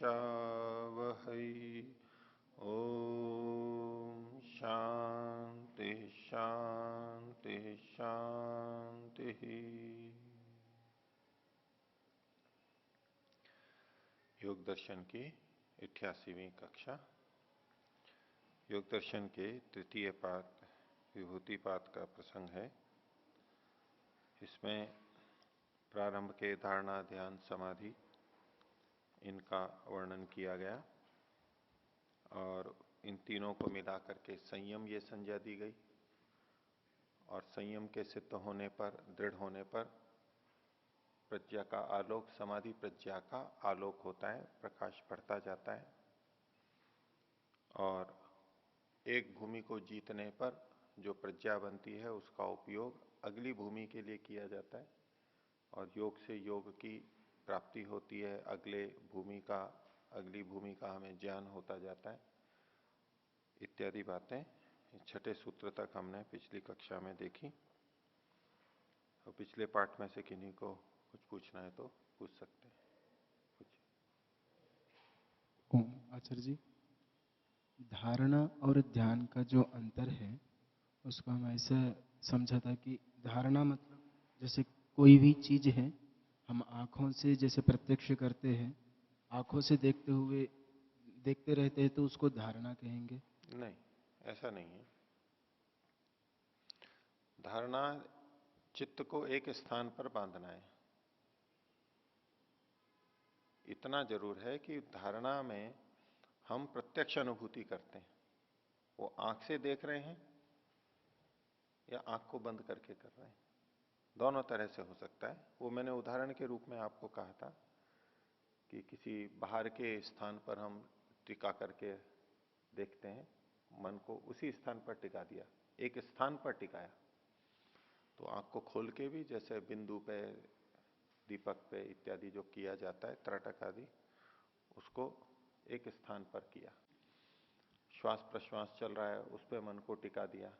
हविषावहै। ओम शांति शांति शांति। योग दर्शन की 88वीं कक्षा योग दर्शन के तृतीय पाद विभूति पाद का प्रसंग है। इसमें प्रारंभ के धारणा, ध्यान, समाधि इनका वर्णन किया गया और इन तीनों को मिलाकर के संयम ये संज्ञा दी गई और संयम के सिद्ध होने पर, दृढ़ होने पर प्रज्ञा का आलोक, समाधि प्रज्ञा का आलोक होता है, प्रकाश बढ़ता जाता है और एक भूमि को जीतने पर जो प्रज्ञा बनती है उसका उपयोग अगली भूमि के लिए किया जाता है और योग से योग की प्राप्ति होती है, अगली भूमि का हमें ज्ञान होता जाता है इत्यादि बातें छठे सूत्र तक हमने पिछली कक्षा में देखी। और पिछले पाठ में से किन्हीं को कुछ पूछना है तो पूछ सकते हैं। आचार्य जी, धारणा और ध्यान का जो अंतर है उसको हम ऐसे समझा था कि धारणा मतलब जैसे कोई भी चीज है हम आंखों से जैसे प्रत्यक्ष करते हैं, आंखों से देखते रहते हैं तो उसको धारणा कहेंगे? नहीं, ऐसा नहीं है। धारणा चित्त को एक स्थान पर बांधना है। इतना जरूर है कि धारणा में हम प्रत्यक्ष अनुभूति करते हैं। वो आंख से देख रहे हैं या आंख को बंद करके कर रहे हैं, दोनों तरह से हो सकता है। वो मैंने उदाहरण के रूप में आपको कहा था कि किसी बाहर के स्थान पर हम टिका करके देखते हैं, मन को उसी स्थान पर टिका दिया, एक स्थान पर टिकाया, तो आंख को खोल के भी जैसे बिंदु पे, दीपक पे इत्यादि जो किया जाता है, त्रटक आदि, उसको एक स्थान पर किया। श्वास प्रश्वास चल रहा है, उस पर मन को टिका दिया,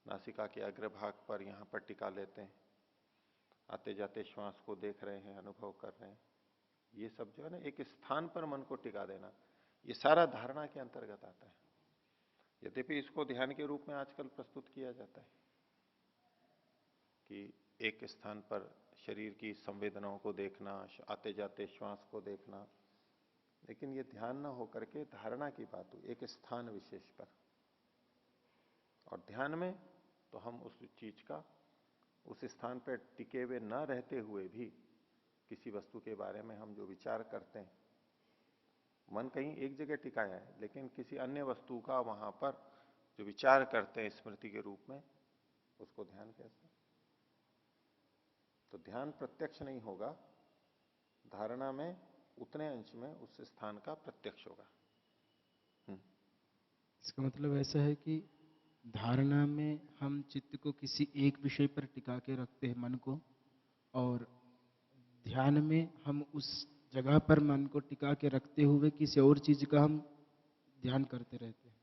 नासिका के अग्रभाग पर यहां पर टिका लेते हैं, आते जाते श्वास को देख रहे हैं, अनुभव कर रहे हैं। ये सब जो है ना, एक स्थान पर मन को टिका देना, ये सारा धारणा के अंतर्गत आता है। यद्यपि इसको ध्यान के रूप में आजकल प्रस्तुत किया जाता है कि एक स्थान पर शरीर की संवेदनाओं को देखना, आते जाते श्वास को देखना, लेकिन ये ध्यान ना होकर के धारणा की बात हुई एक स्थान विशेष पर। और ध्यान में तो हम उस चीज का उस स्थान पर टिके हुए न रहते हुए भी किसी वस्तु के बारे में हम जो विचार करते हैं, मन कहीं एक जगह टिकाया है लेकिन किसी अन्य वस्तु का वहां पर जो विचार करते हैं स्मृति के रूप में, उसको ध्यान कहते हैं। तो ध्यान प्रत्यक्ष नहीं होगा, धारणा में उतने अंश में उस स्थान का प्रत्यक्ष होगा। इसका मतलब ऐसा है कि धारणा में हम चित्त को किसी एक विषय पर टिका के रखते हैं मन को, और ध्यान में हम उस जगह पर मन को टिका के रखते हुए किसी और चीज का हम ध्यान करते रहते हैं।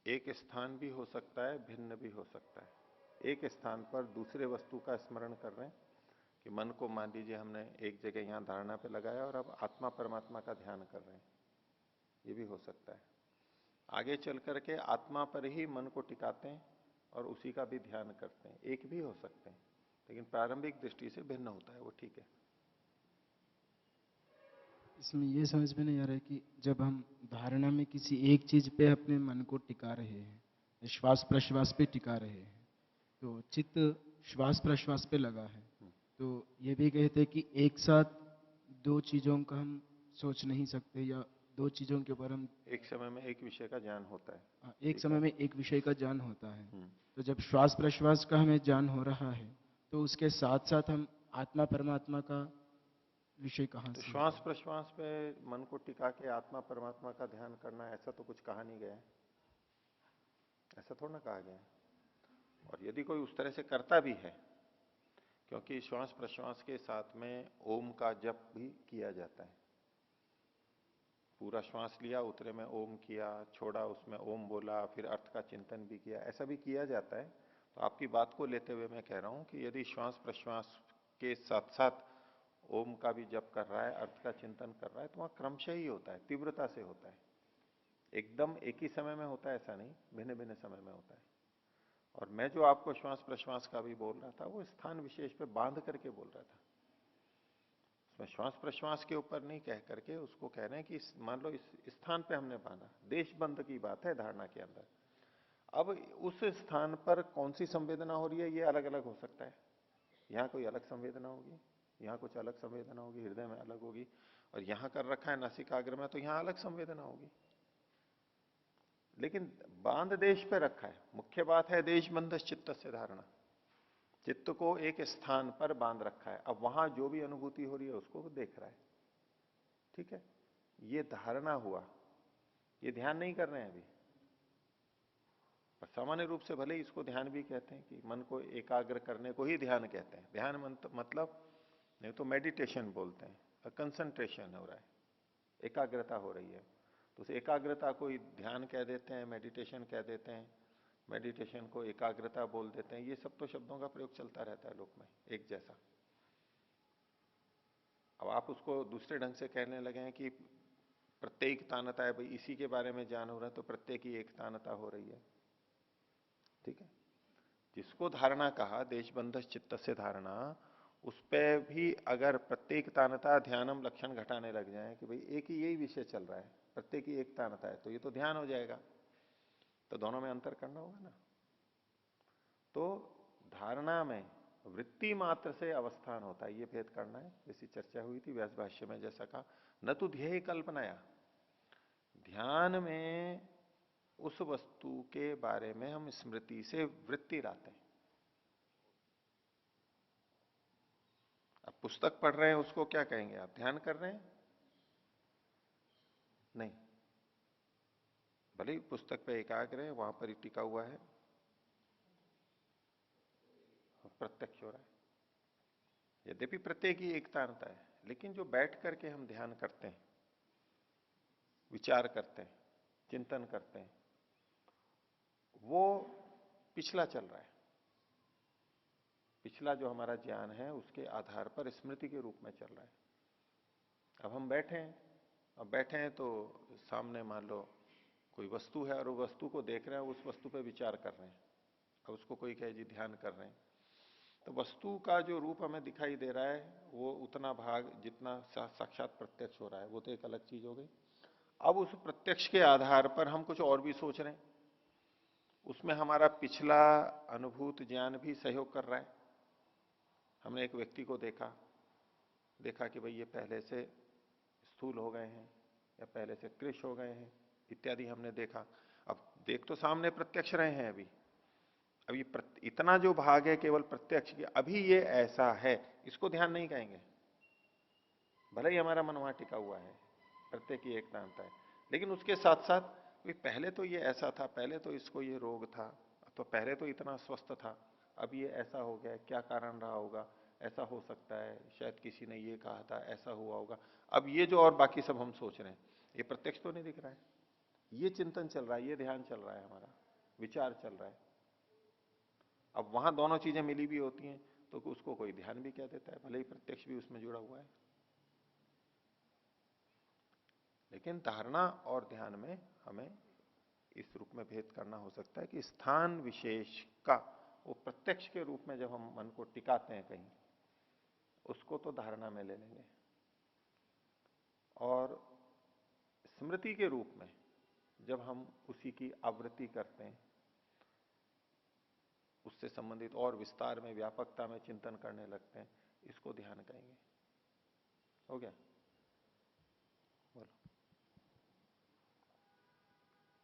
एक स्थान भी हो सकता है, भिन्न भी हो सकता है। एक स्थान पर दूसरे वस्तु का स्मरण कर रहे हैं कि मन को मान लीजिए हमने एक जगह यहां धारणा पे लगाया और अब आत्मा परमात्मा का ध्यान कर रहे हैं, ये भी हो सकता है। आगे चल करके आत्मा पर ही मन को टिकाते हैं और उसी का भी ध्यान करते हैं, एक भी हो सकते हैं, लेकिन प्रारंभिक दृष्टि से भिन्न होता है, वो ठीक है। इसमें ये समझ में नहीं आ रहा है कि जब हम धारणा में किसी एक चीज पे अपने मन को टिका रहे हैं, श्वास प्रश्वास पे टिका रहे हैं, तो चित्त श्वास प्रश्वास पे लगा है, तो ये भी कहते हैं कि एक साथ दो चीजों का हम सोच नहीं सकते, या दो चीजों के ऊपर हम एक समय में एक विषय का ज्ञान होता है। एक समय में एक विषय का ज्ञान होता है। हम्म। तो जब श्वास प्रश्वास का हमें ज्ञान हो रहा है तो उसके साथ साथ हम आत्मा परमात्मा का विषय कहाँ तो से? श्वास प्रश्वास पे मन को टिका के आत्मा परमात्मा का ध्यान करना, ऐसा तो कुछ कहा नहीं गया है, ऐसा थोड़ा ना कहा गया है। और यदि कोई उस तरह से करता भी है, क्योंकि श्वास प्रश्वास के साथ में ओम का जप भी किया जाता है। पूरा श्वास लिया, उतरे में ओम किया, छोड़ा उसमें ओम बोला, फिर अर्थ का चिंतन भी किया, ऐसा भी किया जाता है। तो आपकी बात को लेते हुए मैं कह रहा हूं कि यदि श्वास प्रश्वास के साथ साथ ओम का भी जप कर रहा है, अर्थ का चिंतन कर रहा है, तो वहां क्रमशः ही होता है, तीव्रता से होता है। एकदम एक ही समय में होता है ऐसा नहीं, भिन्न भिन्न समय में होता है। और मैं जो आपको श्वास प्रश्वास का भी बोल रहा था, वो स्थान विशेष पे बांध करके बोल रहा था। उसमें श्वास प्रश्वास के ऊपर नहीं कह करके उसको कह रहे हैं कि मान लो इस स्थान पे हमने बांधा, देश बंद की बात है धारणा के अंदर। अब उस स्थान पर कौन सी संवेदना हो रही है, ये अलग अलग हो सकता है। यहां कोई अलग संवेदना होगी, यहां कुछ अलग संवेदना होगी, हृदय में अलग होगी, और यहां कर रखा है नासिकाग्र में, तो यहां अलग संवेदना होगी। लेकिन बांध देश पे रखा है। मुख्य बात है देश बंध चित्त से धारणा, चित्त को एक स्थान पर बांध रखा है। अब वहां जो भी अनुभूति हो रही है उसको वो देख रहा है। ठीक है, ये धारणा हुआ, ये ध्यान नहीं कर रहे हैं अभी। और सामान्य रूप से भले ही इसको ध्यान भी कहते हैं कि मन को एकाग्र करने को ही ध्यान कहते हैं। ध्यान मतलब नहीं तो मेडिटेशन बोलते हैं, कंसंट्रेशन हो रहा है, एकाग्रता हो रही है, तो उस एकाग्रता को ही ध्यान कह देते हैं, मेडिटेशन कह देते हैं, मेडिटेशन को एकाग्रता बोल देते हैं। ये सब तो शब्दों का प्रयोग चलता रहता है लोक में एक जैसा। अब आप उसको दूसरे ढंग से कहने लगे हैं कि प्रत्येक तानता है, भाई इसी के बारे में ज्ञान हो रहा है तो प्रत्येक ही एक तानता हो रही है। ठीक है, जिसको धारणा कहा देशबंध चित्त से धारणा, उस पे भी अगर प्रत्येक तानता ध्यानम लक्षण घटाने लग जाए कि भाई एक ही यही विषय चल रहा है, प्रत्येक ही एक तानता है, तो ये तो ध्यान हो जाएगा। तो दोनों में अंतर करना होगा ना। तो धारणा में वृत्ति मात्र से अवस्थान होता है, ये भेद करना है। जैसी चर्चा हुई थी व्यास भाष्य में, जैसा कहा न तो ध्येय कल्पनाया, ध्यान में उस वस्तु के बारे में हम स्मृति से वृत्ति लाते हैं। अब पुस्तक पढ़ रहे हैं उसको क्या कहेंगे आप, ध्यान कर रहे हैं? नहीं, भले ही पुस्तक पे एकाग्र है, वहां पर ही टिका हुआ है, प्रत्यक्ष हो रहा है। यद्यपि प्रत्येक ही एकता आता है, लेकिन जो बैठ करके हम ध्यान करते हैं, विचार करते हैं, चिंतन करते हैं, वो पिछला चल रहा है। पिछला जो हमारा ज्ञान है उसके आधार पर स्मृति के रूप में चल रहा है। अब हम बैठे हैं, अब बैठे हैं तो सामने मान लो कोई वस्तु है और वो वस्तु को देख रहे हैं, उस वस्तु पे विचार कर रहे हैं। अब उसको कोई कहे जी ध्यान कर रहे हैं, तो वस्तु का जो रूप हमें दिखाई दे रहा है वो उतना भाग जितना साक्षात प्रत्यक्ष हो रहा है, वो तो एक अलग चीज हो गई। अब उस प्रत्यक्ष के आधार पर हम कुछ और भी सोच रहे हैं, उसमें हमारा पिछला अनुभूत ज्ञान भी सहयोग कर रहा है। हमने एक व्यक्ति को देखा, देखा कि भाई ये पहले से स्थूल हो गए हैं या पहले से कृश हो गए हैं इत्यादि हमने देखा। अब देख तो सामने प्रत्यक्ष रहे हैं अभी, अब ये इतना जो भाग है केवल प्रत्यक्ष की, अभी ये ऐसा है, इसको ध्यान नहीं कहेंगे। भले ही हमारा मन वहां टिका हुआ है, प्रत्येक ही एक नामता है, लेकिन उसके साथ साथ पहले तो ये ऐसा था, पहले तो इसको ये रोग था, तो पहले तो इतना स्वस्थ था, अब ये ऐसा हो गया, क्या कारण रहा होगा, ऐसा हो सकता है, शायद किसी ने ये कहा था, ऐसा हुआ होगा। अब ये जो और बाकी सब हम सोच रहे हैं, ये प्रत्यक्ष तो नहीं दिख रहा है, ये चिंतन चल रहा है, ये ध्यान चल रहा है, हमारा विचार चल रहा है। अब वहां दोनों चीजें मिली भी होती हैं तो उसको कोई ध्यान भी कह देता है, भले ही प्रत्यक्ष भी उसमें जुड़ा हुआ है। लेकिन धारणा और ध्यान में हमें इस रूप में भेद करना हो सकता है कि स्थान विशेष का वो प्रत्यक्ष के रूप में जब हम मन को टिकाते हैं कहीं, उसको तो धारणा में ले लेंगे, और स्मृति के रूप में जब हम उसी की आवृत्ति करते हैं, उससे संबंधित और विस्तार में व्यापकता में चिंतन करने लगते हैं, इसको ध्यान कहेंगे। हो गया? बोलो।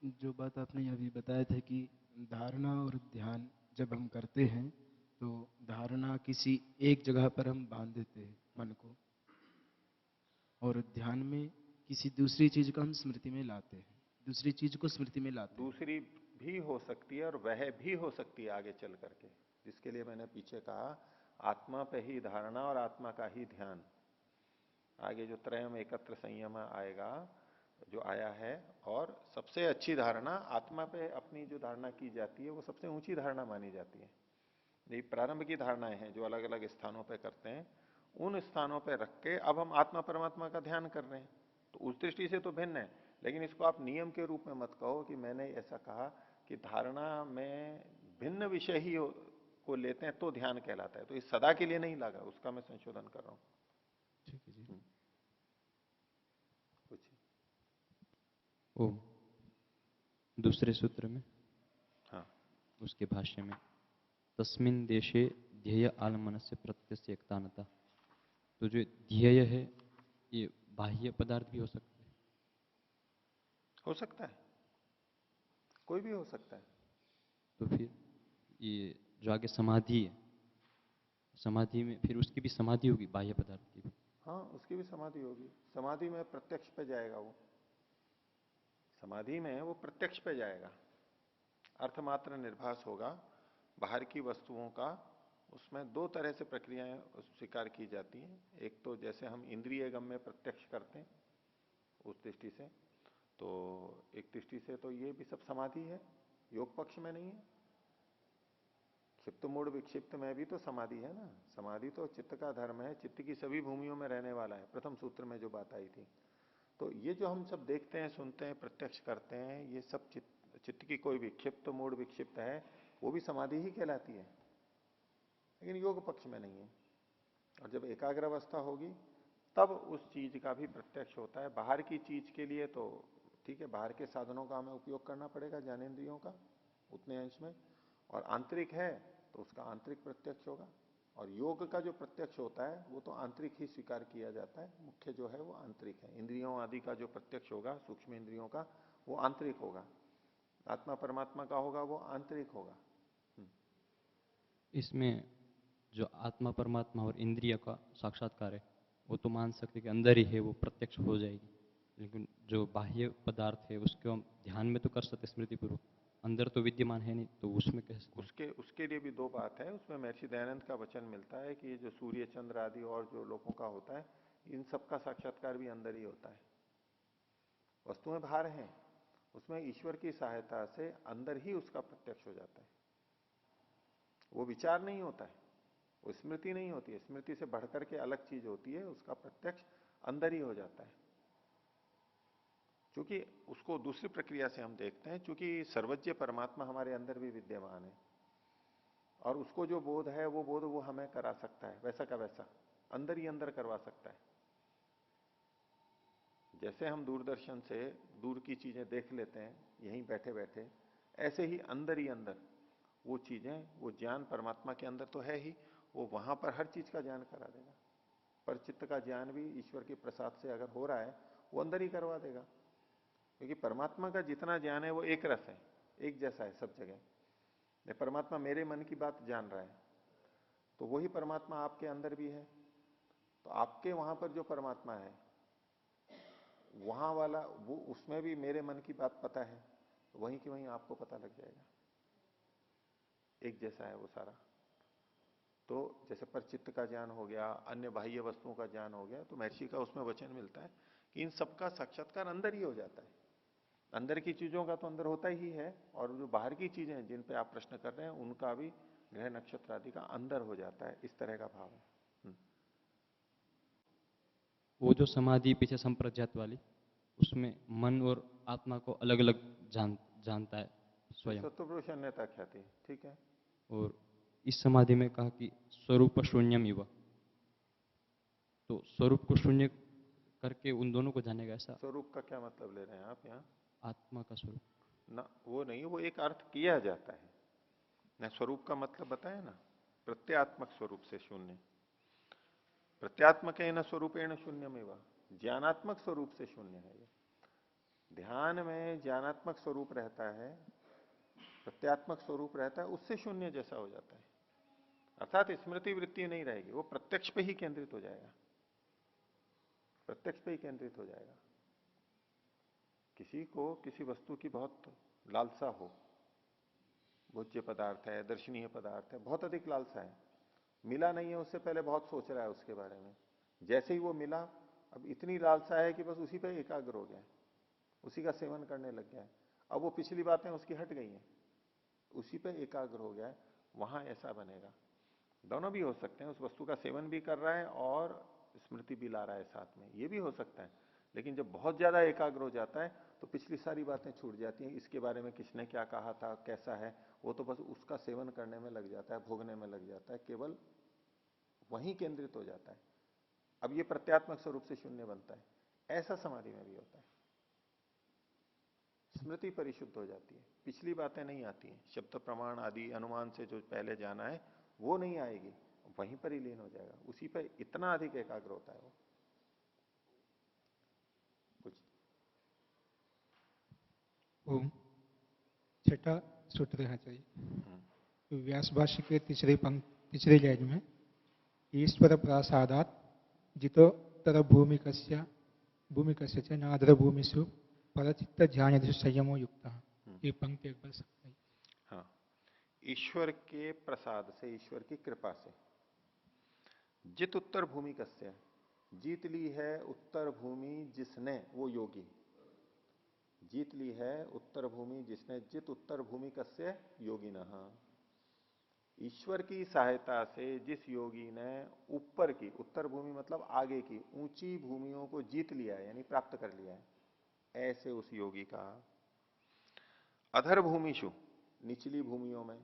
जो बात आपने अभी बताया था कि धारणा और ध्यान जब हम करते हैं तो धारणा किसी एक जगह पर हम बांध देते हैं मन को, और ध्यान में किसी दूसरी चीज को हम स्मृति में लाते हैं, दूसरी चीज को स्मृति में लाते हैं। दूसरी भी हो सकती है और वह भी हो सकती है आगे चल करके, जिसके लिए मैंने पीछे कहा आत्मा पे ही धारणा और आत्मा का ही ध्यान। आगे जो त्रयम एकत्र संयम आएगा, जो आया है, और सबसे अच्छी धारणा आत्मा पे अपनी जो धारणा की जाती है वो सबसे ऊंची धारणा मानी जाती है। ये प्रारंभ की धारणाएं हैं जो अलग अलग स्थानों पे करते हैं, उन स्थानों पर रख के अब हम आत्मा परमात्मा का ध्यान कर रहे हैं। तो उस दृष्टि से तो भिन्न है, लेकिन इसको आप नियम के रूप में मत कहो कि मैंने ऐसा कहा कि धारणा में भिन्न विषय ही को लेते हैं तो ध्यान कहलाता है। तो इस सदा के लिए नहीं लगा, उसका मैं संशोधन कर रहा हूं। ठीक है जी। पूछिए। ओम दूसरे सूत्र में, हाँ, उसके भाष्य में, तस्मिन देशे ध्येय आलमनस्य प्रत्यस्य एकतानता। तो जो ध्येय है ये बाह्य पदार्थ भी हो सकता है? हो सकता है, कोई भी हो सकता है। तो फिर ये जो आगे समाधि है, समाधि में फिर उसकी भी समाधि होगी बाह्य पदार्थ की भी? हाँ, उसकी भी समाधि होगी। समाधि में प्रत्यक्ष पे जाएगा वो, समाधि में वो प्रत्यक्ष पे जाएगा। अर्थमात्र निर्भास होगा बाहर की वस्तुओं का। उसमें दो तरह से प्रक्रियाएं स्वीकार की जाती हैं। एक तो जैसे हम इंद्रिय गम्य प्रत्यक्ष करते हैं उस दृष्टि से, तो एक दृष्टि से तो ये भी सब समाधि है, योग पक्ष में नहीं है। क्षिप्त मूड विक्षिप्त में भी तो समाधि है ना। समाधि तो चित्त का धर्म है, चित्त की सभी भूमियों में रहने वाला है, प्रथम सूत्र में जो बात आई थी। तो ये जो हम सब देखते हैं, सुनते हैं, प्रत्यक्ष करते हैं, ये सब चित्त की कोई भी क्षिप्त मूड विक्षिप्त है, वो भी समाधि ही कहलाती है, लेकिन योग पक्ष में नहीं है। और जब एकाग्र अवस्था होगी तब उस चीज का भी प्रत्यक्ष होता है। बाहर की चीज के लिए तो ठीक है, बाहर के साधनों का हमें उपयोग करना पड़ेगा, ज्ञानेंद्रियों का उतने अंश में, और आंतरिक है तो उसका आंतरिक प्रत्यक्ष होगा। और योग का जो प्रत्यक्ष होता है वो तो आंतरिक ही स्वीकार किया जाता है, मुख्य जो है वो आंतरिक है। इंद्रियों आदि का जो प्रत्यक्ष होगा, सूक्ष्म इंद्रियों का, वो आंतरिक होगा। आत्मा परमात्मा का होगा वो आंतरिक होगा। इसमें जो आत्मा परमात्मा और इंद्रिय का साक्षात्कार है वो तो मान सकते कि अंदर ही है, वो प्रत्यक्ष हो जाएगी। लेकिन जो बाह्य पदार्थ है उसको हम ध्यान में तो कर सकते स्मृति पूर्वक, अंदर तो विद्यमान है नहीं, तो उसमें कैसे? उसके लिए भी दो बात है। उसमें महर्षि दयानंद का वचन मिलता है कि ये जो सूर्य चंद्र आदि और जो लोगों का होता है, इन सबका साक्षात्कार भी अंदर ही होता है। वस्तुएं बाहर हैं, उसमें ईश्वर की सहायता से अंदर ही उसका प्रत्यक्ष हो जाता है। वो विचार नहीं होता है, वो स्मृति नहीं होती है, स्मृति से बढ़कर के अलग चीज होती है, उसका प्रत्यक्ष अंदर ही हो जाता है। क्योंकि उसको दूसरी प्रक्रिया से हम देखते हैं, क्योंकि सर्वज्ञ परमात्मा हमारे अंदर भी विद्यमान है, और उसको जो बोध है वो बोध वो हमें करा सकता है, वैसा का वैसा अंदर ही अंदर करवा सकता है। जैसे हम दूरदर्शन से दूर की चीजें देख लेते हैं यहीं बैठे बैठे, ऐसे ही अंदर वो चीजें, वो ज्ञान परमात्मा के अंदर तो है ही, वो वहां पर हर चीज का ज्ञान करा देगा। पर चित्त का ज्ञान भी ईश्वर के प्रसाद से अगर हो रहा है, वो अंदर ही करवा देगा। क्योंकि परमात्मा का जितना ज्ञान है वो एक रस है, एक जैसा है सब जगह। परमात्मा मेरे मन की बात जान रहा है, तो वही परमात्मा आपके अंदर भी है। तो आपके वहां पर जो परमात्मा है वहां वाला वो, उसमें भी मेरे मन की बात पता है, तो वहीं की वहीं आपको पता लग जाएगा। एक जैसा है वो सारा। तो जैसे परचित्त का ज्ञान हो गया, अन्य बाह्य वस्तुओं का ज्ञान हो गया, तो महर्षि का उसमें वचन मिलता है कि इन सबका साक्षात्कार अंदर ही हो जाता है। अंदर की चीजों का तो अंदर होता ही है, और जो बाहर की चीजें जिन पे आप प्रश्न कर रहे हैं उनका भी ग्रह नक्षत्र आदि का अंदर हो जाता है, इस तरह का भाव है। वो जो समाधि पीछे संप्रज्ञात वाली, उसमें मन और आत्मा को अलग अलग जानता है स्वयं। सत्पुरुष अन्यथा ख्याति, ठीक है। और इस समाधि में कहा कि स्वरूप शून्यम युवा, तो स्वरूप को शून्य करके उन दोनों को जानेगा, ऐसा? स्वरूप का क्या मतलब ले रहे हैं आप यहाँ? आत्मा का स्वरूप ना, वो नहीं, वो एक अर्थ किया जाता है ना। स्वरूप का मतलब बताया ना, प्रत्यात्मक स्वरूप से शून्य। प्रत्यात्मक है न स्वरूपेण शून्यमेवा, ज्ञानात्मक स्वरूप से शून्य है ये। ध्यान में ज्ञानात्मक स्वरूप रहता है, प्रत्यात्मक स्वरूप रहता है, उससे शून्य जैसा हो जाता है। अर्थात स्मृति वृत्ति नहीं रहेगी, वो प्रत्यक्ष पे ही केंद्रित हो जाएगा, प्रत्यक्ष पे ही केंद्रित हो जाएगा। किसी को किसी वस्तु की बहुत लालसा हो, भोज्य पदार्थ है, दर्शनीय पदार्थ है, बहुत अधिक लालसा है, मिला नहीं है, उससे पहले बहुत सोच रहा है उसके बारे में। जैसे ही वो मिला, अब इतनी लालसा है कि बस उसी पे एकाग्र हो गया है, उसी का सेवन करने लग गया है। अब वो पिछली बातें उसकी हट गई हैं, उसी पे एकाग्र हो गया है। वहां ऐसा बनेगा। दोनों भी हो सकते हैं, उस वस्तु का सेवन भी कर रहा है और स्मृति भी ला रहा है साथ में, ये भी हो सकता है। लेकिन जब बहुत ज्यादा एकाग्र हो जाता है तो पिछली सारी बातें छूट जाती हैं, इसके बारे में किसने क्या कहा था, कैसा है, वो तो बस उसका सेवन करने में लग जाता है, भोगने में लग जाता है, केवल वहीं केंद्रित हो जाता है। अब ये प्रत्यात्मक स्वरूप से शून्य बनता है। ऐसा समाधि में भी होता है, स्मृति परिशुद्ध हो जाती है, पिछली बातें नहीं आती हैं, शब्द प्रमाण आदि अनुमान से जो पहले जाना है वो नहीं आएगी, वहीं पर ही लीन हो जाएगा, उसी पर इतना अधिक एकाग्र होता है वो। कुछ ओम। छठा सूत्र है चाहिए। व्यास भाष्य के तीसरी लाइन में ईश्वर प्रसादात जितोत्तर भूमिकस्य च नादर भूमिषु परचित्त ध्यान संयमो युक्त। ये पंक्ति एक बार सकते हैं। हाँ, ईश्वर के प्रसाद से, ईश्वर की कृपा से, जित उत्तर भूमि कस्य, जीत ली है उत्तर भूमि जिसने, वो योगी जीत ली है उत्तर भूमि जिसने, जित उत्तर भूमि कस्य योगी न, ईश्वर की सहायता से जिस योगी ने ऊपर की, उत्तर भूमि मतलब आगे की ऊंची भूमियों को जीत लिया है, यानी प्राप्त कर लिया है, ऐसे उस योगी का अधर भूमिशु, निचली भूमियों में।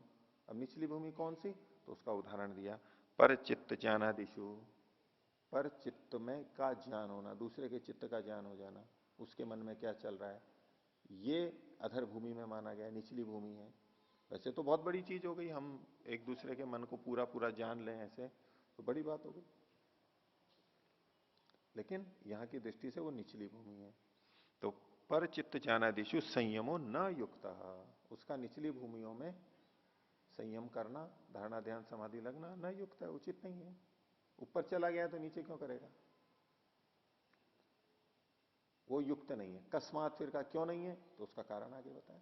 अब निचली भूमि कौन सी, तो उसका उदाहरण दिया, पर चित्त ज्ञानादिशु, पर चित्त में का ज्ञान होना, दूसरे के चित्त का ज्ञान हो जाना, उसके मन में क्या चल रहा है, ये अधर भूमि में माना गया, निचली भूमि है। वैसे तो बहुत बड़ी चीज हो गई, हम एक दूसरे के मन को पूरा पूरा जान लें, ऐसे तो बड़ी बात हो गई, लेकिन यहां की दृष्टि से वो निचली भूमि है। तो पर चित्त ज्ञानादिशु संयमो न युक्त, उसका निचली भूमियों में संयम करना, धारणा ध्यान समाधि लगना न युक्त है, उचित नहीं है। ऊपर चला गया तो नीचे क्यों करेगा, वो युक्त नहीं है। अकस्मात फिर का क्यों नहीं है, तो उसका कारण आगे बताया।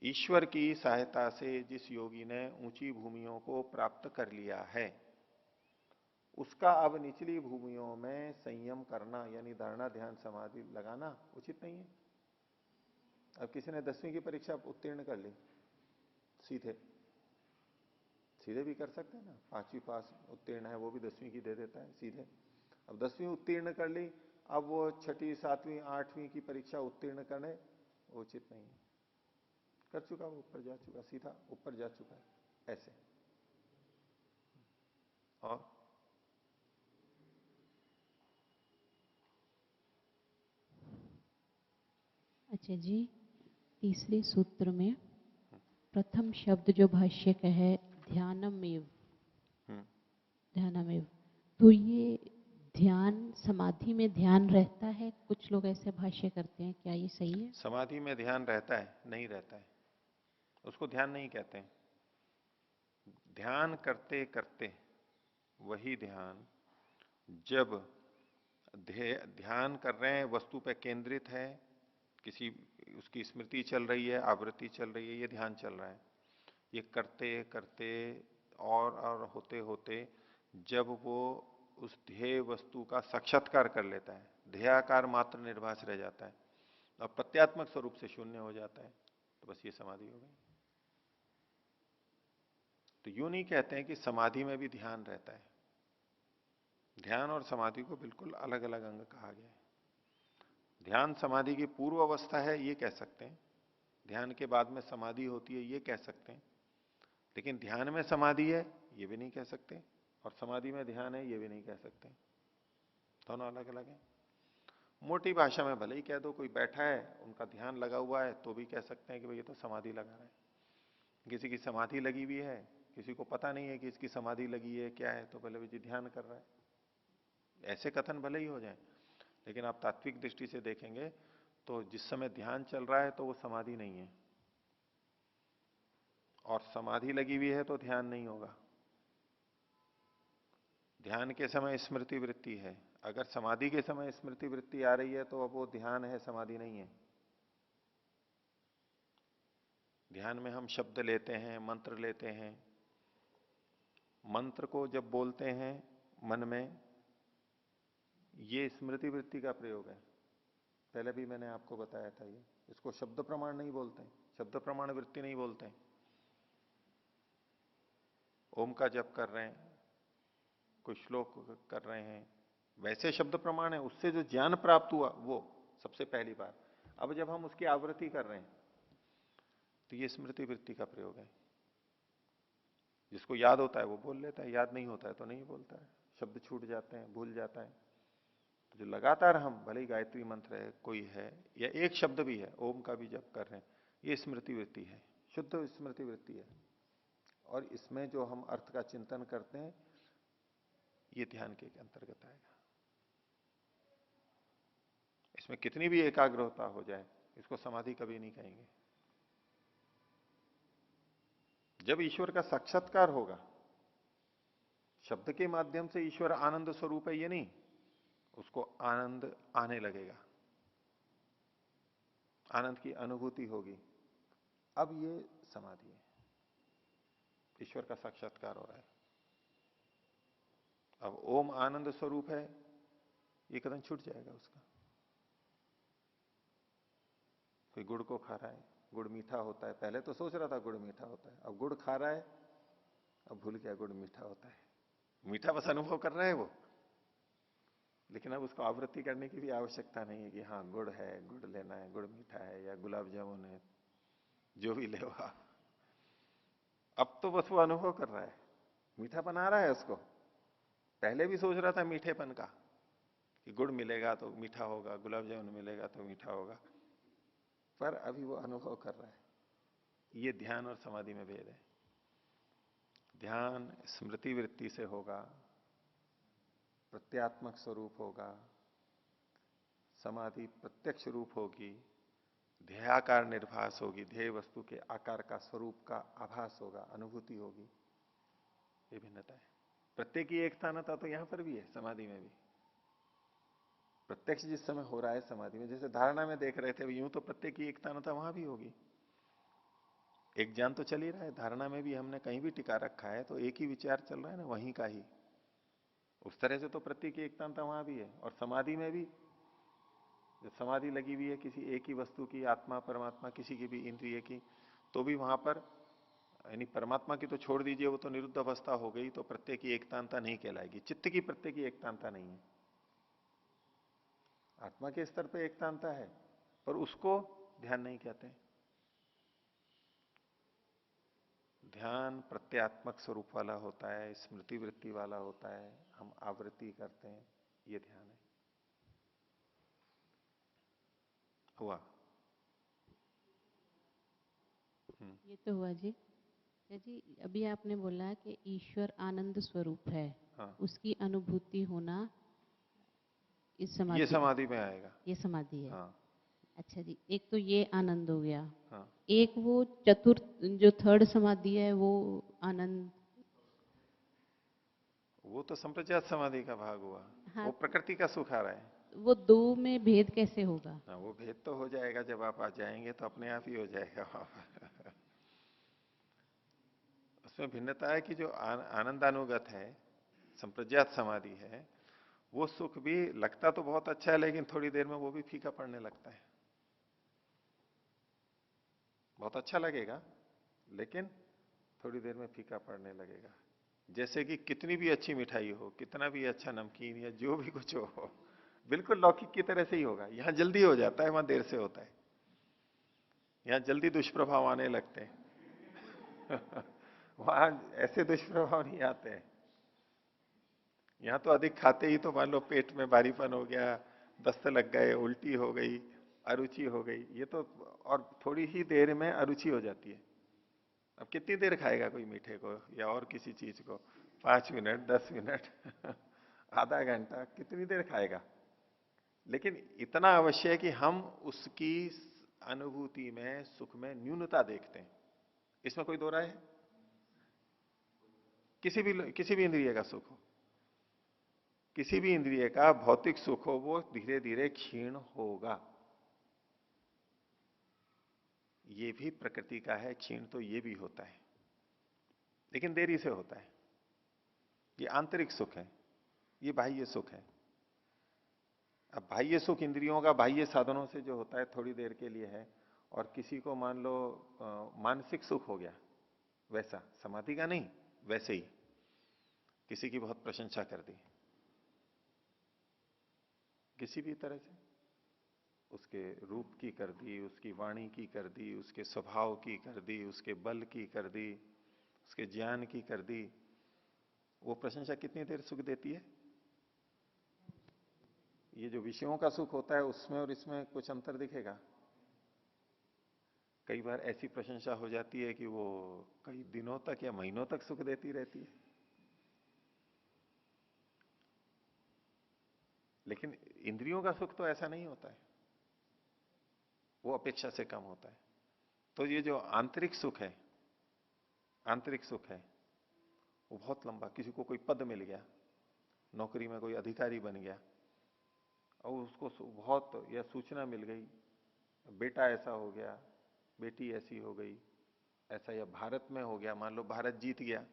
ईश्वर की सहायता से जिस योगी ने ऊंची भूमियों को प्राप्त कर लिया है, उसका अब निचली भूमियों में संयम करना, यानी धारणा ध्यान समाधि लगाना उचित नहीं है। अब किसी ने 10वीं की परीक्षा उत्तीर्ण कर ली, सीधे सीधे भी कर सकते हैं ना, 5वीं पास उत्तीर्ण है वो भी 10वीं की दे देता है सीधे। अब 10वीं उत्तीर्ण कर ली, अब वो 6ठी 7वीं 8वीं की परीक्षा उत्तीर्ण करने उचित नहीं है, कर चुका वो, ऊपर जा चुका, सीधा ऊपर जा चुका है, ऐसे। और अच्छा जी, तीसरे सूत्र में प्रथम शब्द जो भाष्य का है ध्यानमेव, ध्यानमेव, तो ये ध्यान समाधि में ध्यान रहता है, कुछ लोग ऐसे भाष्य करते हैं, क्या ये सही है? समाधि में ध्यान रहता है, नहीं रहता है, उसको ध्यान नहीं कहते हैं। ध्यान करते करते वही ध्यान, जब ध्यान कर रहे हैं, वस्तु पे केंद्रित है, किसी उसकी स्मृति चल रही है, आवृत्ति चल रही है, ये ध्यान चल रहा है, ये करते करते और होते होते जब वो उस ध्येय वस्तु का साक्षात्कार कर लेता है, ध्येयाकार मात्र निर्भास रह जाता है और प्रत्यात्मक स्वरूप से शून्य हो जाता है, तो बस ये समाधि हो गई। तो यूं नहीं कहते हैं कि समाधि में भी ध्यान रहता है, ध्यान और समाधि को बिल्कुल अलग अलग अंग कहा गया है। ध्यान समाधि की पूर्व अवस्था है ये कह सकते हैं, ध्यान के बाद में समाधि होती है ये कह सकते हैं, लेकिन ध्यान में समाधि है ये भी नहीं कह सकते, और समाधि में ध्यान है ये भी नहीं कह सकते, दोनों अलग अलग है। मोटी भाषा में भले ही कह दो, कोई बैठा है उनका ध्यान लगा हुआ है तो भी कह सकते हैं कि भाई ये तो समाधि लगा रहा है। किसी की समाधि लगी हुई है, किसी को पता नहीं है कि इसकी समाधि लगी है क्या है, तो पहले भी ध्यान कर रहा है, ऐसे कथन भले ही हो जाए, लेकिन आप तात्विक दृष्टि से देखेंगे तो जिस समय ध्यान चल रहा है तो वो समाधि नहीं है, और समाधि लगी हुई है तो ध्यान नहीं होगा। ध्यान के समय स्मृति वृत्ति है, अगर समाधि के समय स्मृति वृत्ति आ रही है तो अब वो ध्यान है, समाधि नहीं है। ध्यान में हम शब्द लेते हैं, मंत्र लेते हैं, मंत्र को जब बोलते हैं मन में, ये स्मृति वृत्ति का प्रयोग है, पहले भी मैंने आपको बताया था ये, इसको शब्द प्रमाण नहीं बोलते, शब्द प्रमाण वृत्ति नहीं बोलते। ओम का जप कर रहे हैं, कोई श्लोक कर रहे हैं, वैसे शब्द प्रमाण है, उससे जो ज्ञान प्राप्त हुआ वो सबसे पहली बार। अब जब हम उसकी आवृत्ति कर रहे हैं तो ये स्मृति वृत्ति का प्रयोग है। जिसको याद होता है वो बोल लेता है, याद नहीं होता है तो नहीं बोलता है, शब्द छूट जाते हैं, भूल जाता है। तो जो लगातार हम, भले ही गायत्री मंत्र है, कोई है, या एक शब्द भी है, ओम का भी जप कर रहे हैं, ये स्मृति वृत्ति है, शुद्ध स्मृति वृत्ति है। और इसमें जो हम अर्थ का चिंतन करते हैं ये ध्यान के अंतर्गत आएगा। इसमें कितनी भी एकाग्रता हो जाए, इसको समाधि कभी नहीं कहेंगे। जब ईश्वर का साक्षात्कार होगा, शब्द के माध्यम से ईश्वर आनंद स्वरूप है ये नहीं, उसको आनंद आने लगेगा, आनंद की अनुभूति होगी, अब ये समाधि है, ईश्वर का साक्षात्कार हो रहा है। अब ओम आनंद स्वरूप है, ये कदम छूट जाएगा उसका। कोई गुड़ को खा रहा है, गुड़ मीठा होता है, पहले तो सोच रहा था गुड़ मीठा होता है, अब गुड़ खा रहा है, अब भूल गया गुड़ मीठा होता है। मीठा बस अनुभव कर रहा है वो, लेकिन अब उसको आवृत्ति करने की भी आवश्यकता नहीं है कि हाँ गुड़ है, गुड़ लेना है, गुड़ मीठा है, या गुलाब जामुन है, जो भी ले आप। अब तो बस वो अनुभव कर रहा है, मीठा बना रहा है उसको। पहले भी सोच रहा था मीठेपन का, कि गुड़ मिलेगा तो मीठा होगा, गुलाब जामुन मिलेगा तो मीठा होगा, पर अभी वो अनुभव कर रहा है। ये ध्यान और समाधि में भेद है। ध्यान स्मृति वृत्ति से होगा, प्रत्यात्मक स्वरूप होगा, समाधि प्रत्यक्ष रूप होगी, ध्येयाकार निर्भास होगी, ध्येय वस्तु के आकार का, स्वरूप का आभास होगा, अनुभूति होगी। ये भिन्नता है। प्रत्येक की एकतानता तो यहां पर भी है, समाधि में भी। प्रत्यक्ष जिस समय हो रहा है समाधि में, जैसे धारणा में देख रहे थे, यूं तो प्रत्येक की एकतानता वहां भी होगी। एक ज्ञान तो चल ही रहा है, धारणा में भी हमने कहीं भी टिका रखा है तो एक ही विचार चल रहा है ना, वहीं का ही। उस तरह से तो प्रत्येक की एकतानता वहां भी है। और समाधि में भी जब समाधि लगी हुई है किसी एक ही वस्तु की, आत्मा परमात्मा किसी की भी इंद्रिय की, तो भी वहां पर, यानी परमात्मा की तो छोड़ दीजिए, वो तो निरुद्ध अवस्था हो गई, तो प्रत्येक की एकतानता नहीं कहलाएगी। चित्त की प्रत्येक की एकतानता नहीं है, आत्मा के स्तर पे एकतानता है, पर उसको ध्यान नहीं कहते। ध्यान प्रत्यात्मक स्वरूप वाला होता है, स्मृति वृत्ति वाला होता है, हम आवृत्ति करते हैं, ये ध्यान है। हुआ? ये तो हुआ जी। जी अभी आपने बोला कि ईश्वर आनंद स्वरूप है, हाँ, उसकी अनुभूति होना इस ये समाधि, समाधि में आएगा। ये समाधि है। हाँ अच्छा जी, एक तो ये आनंद हो गया। हाँ, एक वो चतुर्थ जो थर्ड समाधि है वो आनंद, वो तो संप्रजात समाधि का भाग हुआ। हाँ, वो प्रकृति का सुख आ रहा है। वो दो में भेद कैसे होगा? हाँ, वो भेद तो हो जाएगा, जब आप आ जाएंगे तो अपने आप ही हो जाएगा वहां पर। उसमें भिन्नता है कि जो आनंदानुगत है, संप्रज्ञात समाधि है, वो सुख भी लगता तो बहुत अच्छा है, लेकिन थोड़ी देर में वो भी फीका पड़ने लगता है। बहुत अच्छा लगेगा लेकिन थोड़ी देर में फीका पड़ने लगेगा। जैसे कि कितनी भी अच्छी मिठाई हो, कितना भी अच्छा नमकीन या जो भी कुछ हो, बिल्कुल लौकिक की तरह से ही होगा। यहां जल्दी हो जाता है, वहां देर से होता है। यहां जल्दी दुष्प्रभाव आने लगते हैं। वहां ऐसे दुष्प्रभाव नहीं आते हैं। यहां तो अधिक खाते ही तो मान लो पेट में भारीपन हो गया, दस्त लग गए, उल्टी हो गई, अरुचि हो गई, ये तो, और थोड़ी ही देर में अरुचि हो जाती है। अब कितनी देर खाएगा कोई मीठे को या और किसी चीज को? 5 मिनट, 10 मिनट, आधा घंटा, कितनी देर खाएगा? लेकिन इतना अवश्य है कि हम उसकी अनुभूति में, सुख में न्यूनता देखते हैं। इसमें कोई दो राय है? किसी भी इंद्रिय का सुख हो, किसी भी इंद्रिय का भौतिक सुख हो, वो धीरे धीरे क्षीण होगा। ये भी प्रकृति का है, क्षीण तो ये भी होता है, लेकिन देरी से होता है। ये आंतरिक सुख है, ये बाह्य सुख है। अब बाह्य सुख इंद्रियों का बाह्य साधनों से जो होता है थोड़ी देर के लिए है, और किसी को मान लो मानसिक सुख हो गया, वैसा समाधि का नहीं, वैसे ही किसी की बहुत प्रशंसा कर दी, किसी भी तरह से, उसके रूप की कर दी, उसकी वाणी की कर दी, उसके स्वभाव की कर दी, उसके बल की कर दी, उसके ज्ञान की कर दी, वो प्रशंसा कितनी देर सुख देती है? ये जो विषयों का सुख होता है उसमें और इसमें कुछ अंतर दिखेगा? कई बार ऐसी प्रशंसा हो जाती है कि वो कई दिनों तक या महीनों तक सुख देती रहती है। लेकिन इंद्रियों का सुख तो ऐसा नहीं होता है, वो अपेक्षा से कम होता है। तो ये जो आंतरिक सुख है, आंतरिक सुख है, वो बहुत लंबा, किसी को कोई पद मिल गया, नौकरी में कोई अधिकारी बन गया और उसको बहुत, या सूचना मिल गई, बेटा ऐसा हो गया, बेटी ऐसी हो गई, ऐसा, या भारत में हो गया, मान लो भारत जीत गया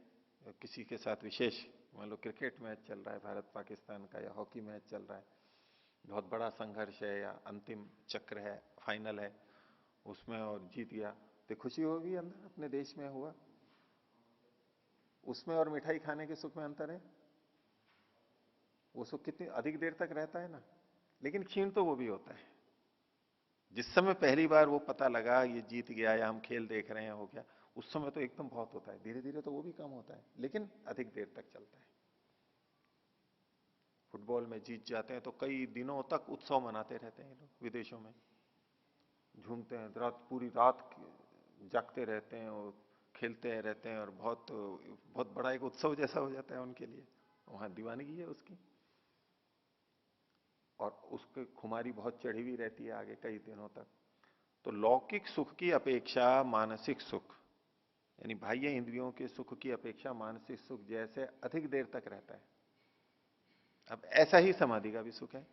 किसी के साथ विशेष, मान लो क्रिकेट मैच चल रहा है भारत पाकिस्तान का, या हॉकी मैच चल रहा है, बहुत बड़ा संघर्ष है या अंतिम चक्र है, फाइनल है उसमें, और जीत गया, तो खुशी होगी अंदर, अपने देश में हुआ। उसमें और मिठाई खाने के सुख में अंतर है। वो सुख कितनी अधिक देर तक रहता है ना, लेकिन क्षीण तो वो भी होता है। जिस समय पहली बार वो पता लगा ये जीत गया या हम खेल देख रहे हैं हो गया, उस समय तो एकदम बहुत होता है, धीरे धीरे तो वो भी कम होता है, लेकिन अधिक देर तक चलता है। फुटबॉल में जीत जाते हैं तो कई दिनों तक उत्सव मनाते रहते हैं लोग, विदेशों में झूमते हैं, रात पूरी रात जागते रहते हैं और खेलते रहते हैं, और बहुत बहुत बड़ा एक उत्सव जैसा हो जाता है उनके लिए, वहां दीवानगी है उसकी, और उसकी खुमारी बहुत चढ़ी हुई रहती है आगे कई दिनों तक। तो लौकिक सुख की अपेक्षा मानसिक सुख, यानी बाह्य इंद्रियों के सुख की अपेक्षा मानसिक सुख जैसे अधिक देर तक रहता है। अब ऐसा ही समाधि का भी सुख है,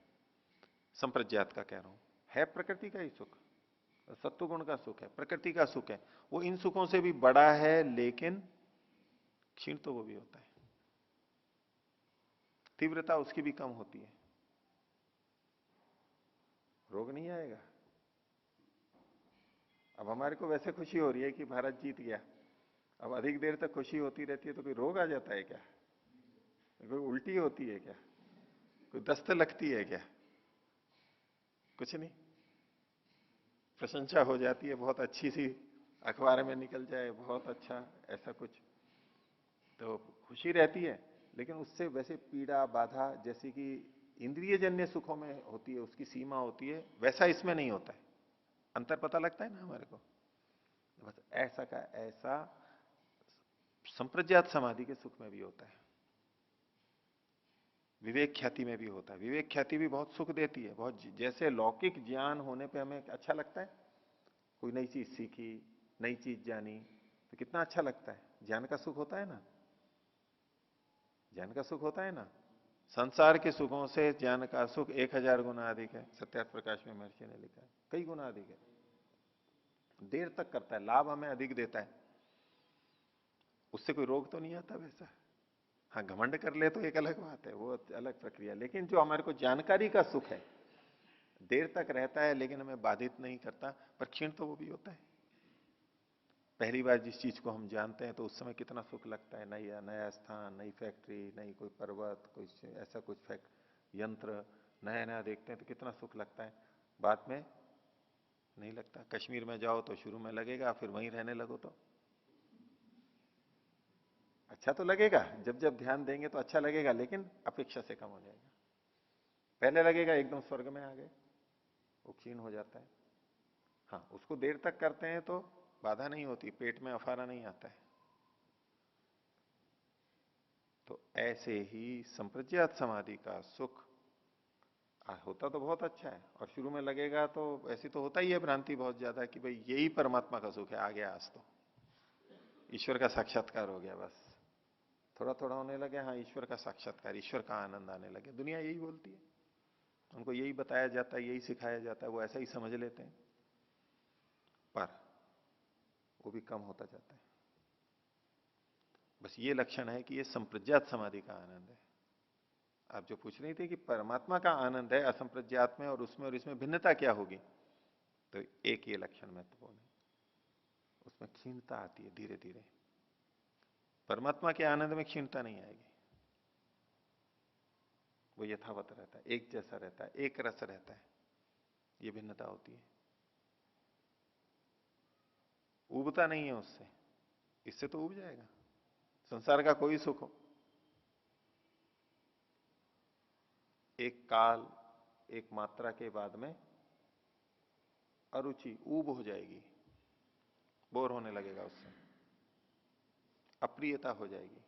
संप्रज्ञात का कह रहा हूं, है प्रकृति का ही सुख, सत्वगुण का सुख है, प्रकृति का सुख है, वो इन सुखों से भी बड़ा है, लेकिन क्षीण तो वो भी होता है, तीव्रता उसकी भी कम होती है, रोग नहीं आएगा। अब हमारे को वैसे खुशी हो रही है कि भारत जीत गया, अब अधिक देर तक खुशी होती रहती है तो कोई रोग आ जाता है क्या? कोई उल्टी होती है क्या? कोई दस्त लगती है क्या? कुछ नहीं, प्रशंसा हो जाती है बहुत अच्छी सी, अखबार में निकल जाए बहुत अच्छा, ऐसा कुछ तो खुशी रहती है, लेकिन उससे वैसे पीड़ा बाधा जैसी कि इंद्रिय जन्य सुखों में होती है, उसकी सीमा होती है, वैसा इसमें नहीं होता है। अंतर पता लगता है ना हमारे को? बस ऐसा का ऐसा संप्रज्ञात समाधि के सुख में भी होता है, विवेक ख्याति में भी होता है। विवेक ख्याति भी बहुत सुख देती है, बहुत, जैसे लौकिक ज्ञान होने पे हमें अच्छा लगता है, कोई नई चीज सीखी, नई चीज जानी, तो कितना अच्छा लगता है, ज्ञान का सुख होता है ना, ज्ञान का सुख होता है ना। संसार के सुखों से ज्ञान का सुख 1000 गुना अधिक है, सत्यार्थ प्रकाश में महर्षि ने लिखा है, कई गुना अधिक है, देर तक करता है, लाभ हमें अधिक देता है, उससे कोई रोग तो नहीं आता वैसा। हाँ, घमंड कर ले तो एक अलग बात है, वो अलग प्रक्रिया, लेकिन जो हमारे को जानकारी का सुख है, देर तक रहता है लेकिन हमें बाधित नहीं करता, पर क्षीण तो वो भी होता है। पहली बार जिस चीज को हम जानते हैं तो उस समय कितना सुख लगता है, नया नया स्थान, नई फैक्ट्री, नई कोई पर्वत, कोई ऐसा कुछ यंत्र नया नया देखते हैं तो कितना सुख लगता है, बाद में नहीं लगता। कश्मीर में जाओ तो शुरू में लगेगा, फिर वहीं रहने लगो तो अच्छा तो लगेगा, जब जब ध्यान देंगे तो अच्छा लगेगा, लेकिन अपेक्षा से कम हो जाएगा। पहले लगेगा एकदम स्वर्ग में आ गए, वो क्षीण हो जाता है। हाँ, उसको देर तक करते हैं तो बाधा नहीं होती, पेट में अफारा नहीं आता है। तो ऐसे ही संप्रज्ञात समाधि का सुख होता तो बहुत अच्छा है, और शुरू में लगेगा तो ऐसी तो होता ही है भ्रांति बहुत ज्यादा कि भाई यही परमात्मा का सुख है, आ गया आज तो ईश्वर का साक्षात्कार हो गया, बस थोड़ा थोड़ा होने लगे, हाँ ईश्वर का साक्षात्कार, ईश्वर का आनंद आने लगे। दुनिया यही बोलती है, उनको यही बताया जाता है, यही सिखाया जाता है, वो ऐसा ही समझ लेते हैं, पर वो भी कम होता जाता है। बस ये लक्षण है कि ये संप्रज्ञात समाधि का आनंद है। आप जो पूछ रही थी कि परमात्मा का आनंद है असंप्रज्ञात में और उसमें, और इसमें भिन्नता क्या होगी, तो एक ये लक्षण महत्वपूर्ण है, उसमें क्षीणता आती है धीरे धीरे, परमात्मा के आनंद में क्षीणता नहीं आएगी, वो यथावत रहता है, एक जैसा रहता है, एक रस रहता है। ये भिन्नता होती है, उबता नहीं है उससे। इससे तो उब जाएगा संसार का कोई सुख हो, एक काल एक मात्रा के बाद में अरुचि ऊब हो जाएगी, बोर होने लगेगा उससे, अप्रियता हो जाएगी।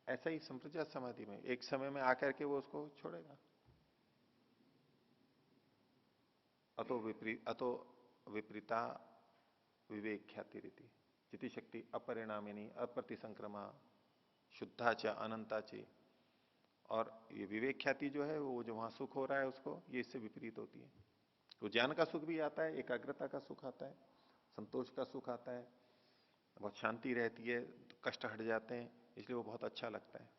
ऐसा ही संप्रज्ञात समाधि में एक समय में आकर के वो उसको छोड़ेगा। अतो विपरीता विवेक ख्याति रीति जिति शक्ति अपरिणामिनी अप्रतिसंक्रमा शुद्धा च अनंता च। और ये विवेक ख्याति जो है वो जो वहां सुख हो रहा है उसको, ये इससे विपरीत होती है। तो ज्ञान का सुख भी आता है, एकाग्रता का सुख आता है, संतोष का सुख आता है, बहुत शांति रहती है, कष्ट हट जाते हैं, इसलिए वो बहुत अच्छा लगता है।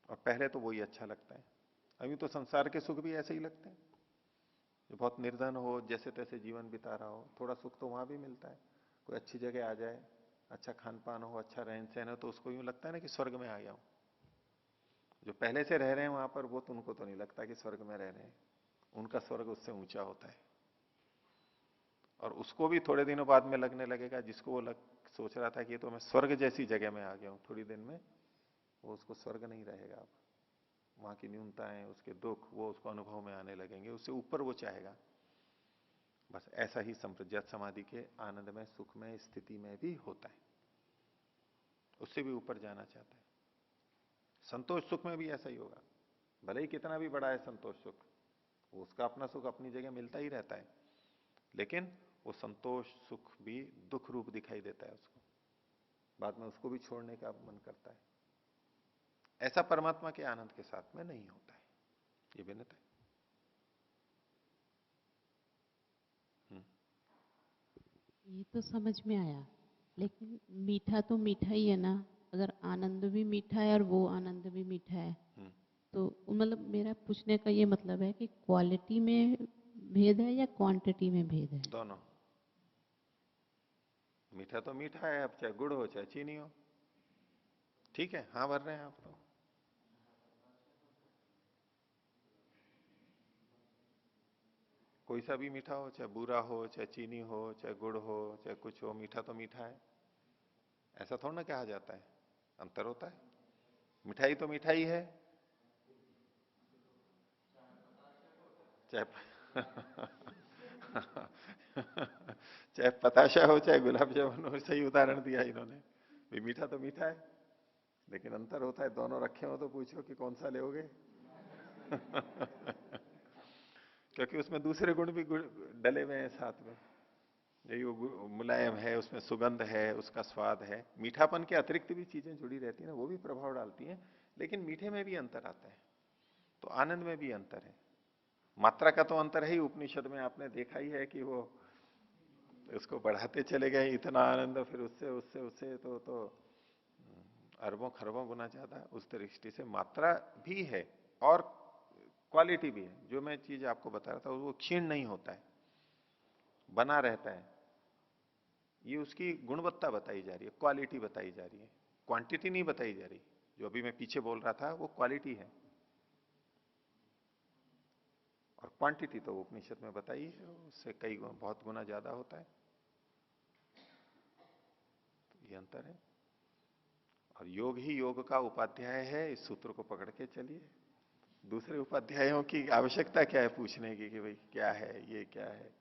और पहले तो वही अच्छा लगता है। अभी तो संसार के सुख भी ऐसे ही लगते हैं, जो बहुत निर्धन हो, जैसे तैसे जीवन बिता रहा हो, थोड़ा सुख तो वहां भी मिलता है। कोई अच्छी जगह आ जाए, अच्छा खान पान हो, अच्छा रहन सहन हो, तो उसको यूं लगता है ना कि स्वर्ग में आ गया हूं। जो पहले से रह रहे हैं वहां पर, वो तो उनको तो नहीं लगता कि स्वर्ग में रह रहे हैं, उनका स्वर्ग उससे ऊंचा होता है। और उसको भी थोड़े दिनों बाद में लगने लगेगा, जिसको वो सोच रहा था कि ये तो मैं स्वर्ग जैसी जगह में आ गया हूं, थोड़ी दिन में वो उसको स्वर्ग नहीं रहेगा। अब वहां की न्यूनताएं, उसके दुख, वो उसको अनुभव में आने लगेंगे, उससे ऊपर वो चाहेगा। बस ऐसा ही संप्रज्ञात समाधि के आनंद में, सुख में, स्थिति में भी होता है, उससे भी ऊपर जाना चाहता है। संतोष सुख में भी ऐसा ही होगा, भले ही कितना भी बड़ा है संतोष सुख, वो उसका अपना सुख अपनी जगह मिलता ही रहता है, लेकिन वो संतोष सुख भी दुख रूप दिखाई देता है उसको, बाद में उसको भी छोड़ने का मन करता है। ऐसा परमात्मा के आनंद के साथ में नहीं होता है, ये भिन्नता है। ये तो समझ में आया, लेकिन मीठा तो मीठा ही है ना। अगर आनंद भी मीठा है और वो आनंद भी मीठा है, तो मतलब मेरा पूछने का ये मतलब है कि क्वालिटी में भेद है या क्वांटिटी में भेद है? दोनों। मीठा तो मीठा है, अब चाहे गुड़ हो चाहे चीनी हो, ठीक है। हाँ भर रहे हैं आप तो। कोई सा भी मीठा हो, चाहे बुरा हो, चाहे चीनी हो, चाहे गुड़ हो, चाहे कुछ हो, मीठा तो मीठा है। ऐसा थोड़ा ना कहा जाता है, अंतर होता है। मिठाई तो मिठाई है, चाहे चाहे पताशा हो चाहे गुलाब जामुन हो। सही उदाहरण दिया इन्होंने भी, मीठा तो मीठा है, लेकिन अंतर होता है। दोनों रखे हो तो पूछो कि कौन सा लोगे। क्योंकि उसमें दूसरे गुण भी डले हुए हैं साथ में। यही वो मुलायम है, उसमें सुगंध है, उसका स्वाद है। मीठापन के अतिरिक्त भी चीजें जुड़ी रहती है ना, वो भी प्रभाव डालती हैं। लेकिन मीठे में भी अंतर आता है, तो आनंद में भी अंतर है। मात्रा का तो अंतर है ही, उपनिषद में आपने देखा ही है कि वो उसको बढ़ाते चले गए, इतना आनंद, फिर उससे उससे उससे तो अरबों खरबों गुना ज्यादा। उस दृष्टि से मात्रा भी है और क्वालिटी भी है। जो मैं चीज आपको बता रहा था वो क्षीण नहीं होता है, बना रहता है। ये उसकी गुणवत्ता बताई जा रही है, क्वालिटी बताई जा रही है, क्वांटिटी नहीं बताई जा रही। जो अभी मैं पीछे बोल रहा था वो क्वालिटी है, और क्वांटिटी तो उपनिषद में बताई है, उससे कई बहुत गुना ज्यादा होता है। तो ये अंतर है। और योग ही योग का उपाध्याय है, इस सूत्र को पकड़ के चलिए। दूसरे उपाध्यायों की आवश्यकता क्या है पूछने की कि भाई क्या है, ये क्या है।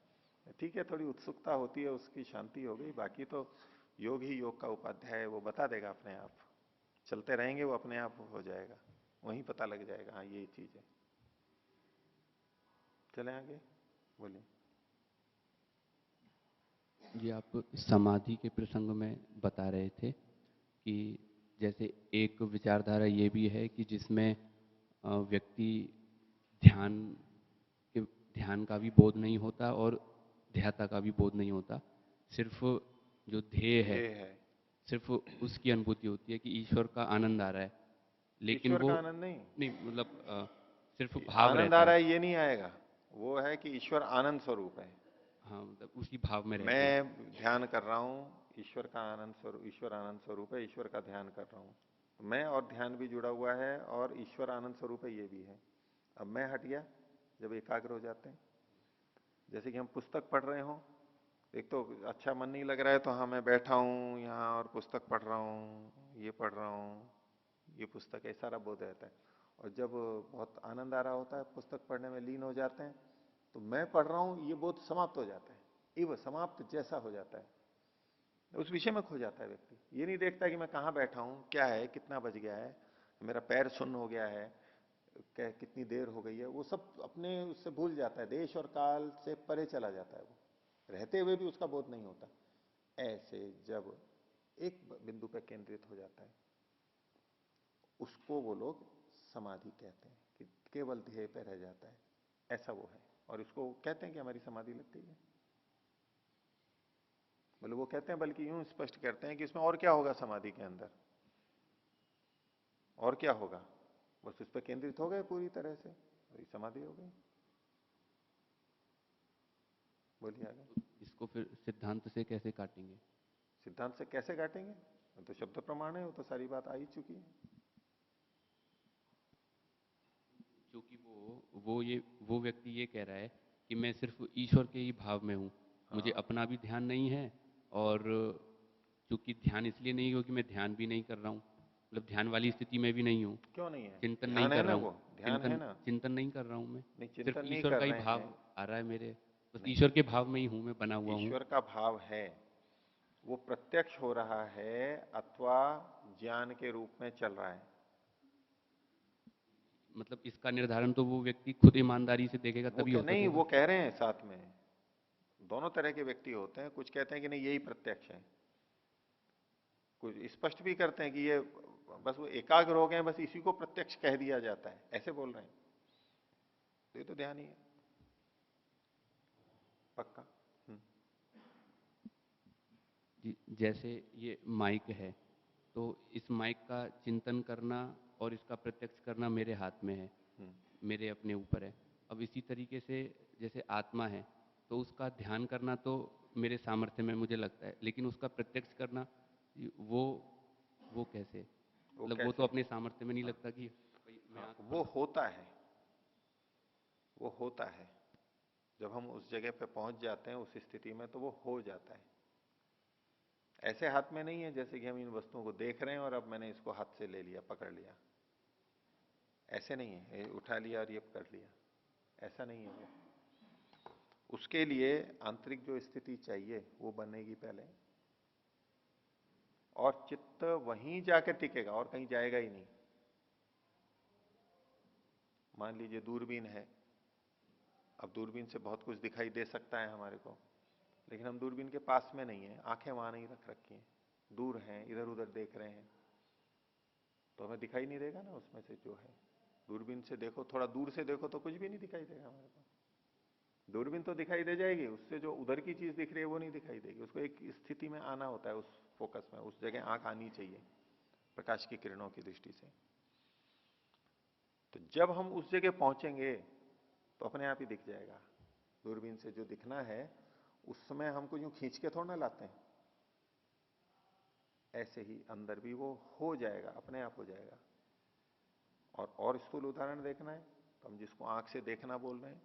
ठीक है, थोड़ी उत्सुकता होती है, उसकी शांति हो गई। बाकी तो योग ही योग का उपाध्याय है, वो बता देगा अपने आप। चलते रहेंगे वो अपने आप हो जाएगा, वहीं पता लग जाएगा हाँ ये चीज है। चले आगे, बोलिए। जी, आप समाधि के प्रसंग में बता रहे थे कि जैसे एक विचारधारा ये भी है कि जिसमें व्यक्ति ध्यान का भी बोध नहीं होता और ध्याता का भी बोध नहीं होता, सिर्फ जो ध्येय है सिर्फ उसकी अनुभूति होती है कि ईश्वर का आनंद आ रहा है। लेकिन ईश्वर वो का आनंद नहीं, मतलब सिर्फ भाव आनंद रहता आ रहा है। है ये नहीं आएगा। वो है कि ईश्वर आनंद स्वरूप है। हाँ, मतलब उसी भाव में रहते हैं। मैं ध्यान कर रहा हूं, ईश्वर का आनंद स्वरूप, ईश्वर आनंद स्वरूप है, ईश्वर का ध्यान कर रहा हूं, तो मैं और ध्यान भी जुड़ा हुआ है और ईश्वर आनंद स्वरूप है ये भी है। अब मैं हट गया जब एकाग्र हो जाते हैं, जैसे कि हम पुस्तक पढ़ रहे हो, एक तो अच्छा मन नहीं लग रहा है तो हाँ मैं बैठा हूं यहाँ और पुस्तक पढ़ रहा हूँ, ये पढ़ रहा हूँ, ये पुस्तक है, सारा बोध रहता है। और जब बहुत आनंद आ रहा होता है, पुस्तक पढ़ने में लीन हो जाते हैं, तो मैं पढ़ रहा हूं ये बोध समाप्त हो जाता है, इव समाप्त जैसा हो जाता है, उस विषय में खो जाता है व्यक्ति। ये नहीं देखता कि मैं कहाँ बैठा हूं, क्या है, कितना बज गया है, मेरा पैर सुन्न हो गया है, क्या कितनी देर हो गई है, वो सब अपने उससे भूल जाता है, देश और काल से परे चला जाता है, वो रहते हुए भी उसका बोध नहीं होता। ऐसे जब एक बिंदु पर केंद्रित हो जाता है, उसको वो लोग समाधि कहते हैं, कि केवल ध्येय पे रह जाता है, ऐसा वो है। और इसको कहते हैं कि हमारी समाधि लग गई है, बोले वो कहते हैं, बल्कि यूं स्पष्ट करते हैं कि इसमें और क्या होगा समाधि के अंदर, और क्या होगा, बस उस पर केंद्रित हो गए पूरी तरह से, वही समाधि हो गई। बोलिए आगे। इसको फिर सिद्धांत से कैसे काटेंगे? सिद्धांत से कैसे काटेंगे, वो तो शब्द प्रमाण है, वो तो सारी बात आ ही चुकी है। क्योंकि वो व्यक्ति ये कह रहा है कि मैं सिर्फ ईश्वर के ही भाव में हूँ, मुझे हाँ। अपना भी ध्यान नहीं है, और क्योंकि ध्यान इसलिए नहीं क्योंकि मैं ध्यान भी नहीं कर रहा हूँ, मतलब ध्यान वाली स्थिति में भी नहीं हूँ, क्यों नहीं है, चिंतन नहीं ध्यान है कर ना, रहा हूँ, वो ध्यान है ना। चिंतन नहीं कर रहा हूँ मैं, नहीं, सिर्फ चिंतन नहीं ईश्वर कर का ही रहे भाव हैं। आ रहा है मेरे, बस नहीं, ईश्वर के भाव में ही हूँ, मैं बना हुआ हूँ। ईश्वर का भाव है, वो प्रत्यक्ष हो रहा है अथवा ज्ञान के रूप में चल रहा है। मतलब इसका निर्धारण तो वो व्यक्ति खुद ईमानदारी से देखेगा वो तभी कह हो नहीं, सकेगा। वो कह रहे हैं साथ में, दोनों तरह के व्यक्ति होते हैं, कुछ कहते हैं कि नहीं यही प्रत्यक्ष है, कुछ स्पष्ट भी करते हैं कि ये बस वो एकाग्र हो गए, बस इसी को प्रत्यक्ष कह दिया जाता है, ऐसे बोल रहे हैं। तो ये तो ध्यान ही है पक्का। जैसे ये माइक है, तो इस माइक का चिंतन करना और इसका प्रत्यक्ष करना मेरे हाथ में है, हम्म। मेरे अपने ऊपर है। अब इसी तरीके से जैसे आत्मा है, तो उसका ध्यान करना तो मेरे सामर्थ्य में मुझे लगता है, लेकिन उसका प्रत्यक्ष करना वो वो कैसे, वो मतलब वो तो कैसे, अपने सामर्थ्य में नहीं हाँ, लगता कि भाई मैं हाँ, आँख खोल वो सकता होता है, वो होता है, जब हम उस जगह पे पहुंच जाते हैं उस स्थिति में, तो वो हो जाता है। ऐसे हाथ में नहीं है जैसे कि हम इन वस्तुओं को देख रहे हैं और अब मैंने इसको हाथ से ले लिया, पकड़ लिया, ऐसे नहीं है, ये उठा लिया और ये कर लिया, ऐसा नहीं है वो। उसके लिए आंतरिक जो स्थिति चाहिए वो बनेगी पहले, और चित्त वहीं जाकर टिकेगा और कहीं जाएगा ही नहीं। मान लीजिए दूरबीन है, अब दूरबीन से बहुत कुछ दिखाई दे सकता है हमारे को, लेकिन हम दूरबीन के पास में नहीं है, आंखें वहां नहीं रख रखी हैं, दूर हैं, इधर उधर देख रहे हैं, तो हमें दिखाई नहीं देगा ना उसमें से जो है। दूरबीन से देखो, थोड़ा दूर से देखो तो कुछ भी नहीं दिखाई देगा हमारे को, दूरबीन तो दिखाई दे जाएगी, उससे जो उधर की चीज दिख रही है वो नहीं दिखाई देगी। उसको एक स्थिति में आना होता है, उस फोकस में, उस जगह आंख आनी चाहिए प्रकाश की किरणों की दृष्टि से। तो जब हम उस जगह पहुंचेंगे तो अपने आप ही दिख जाएगा, दूरबीन से जो दिखना है उस समय हमको यूं खींच के थोड़ा ना लाते हैं, ऐसे ही अंदर भी वो हो जाएगा, अपने आप हो जाएगा। और स्थूल उदाहरण देखना है तो हम जिसको आंख से देखना बोल रहे हैं,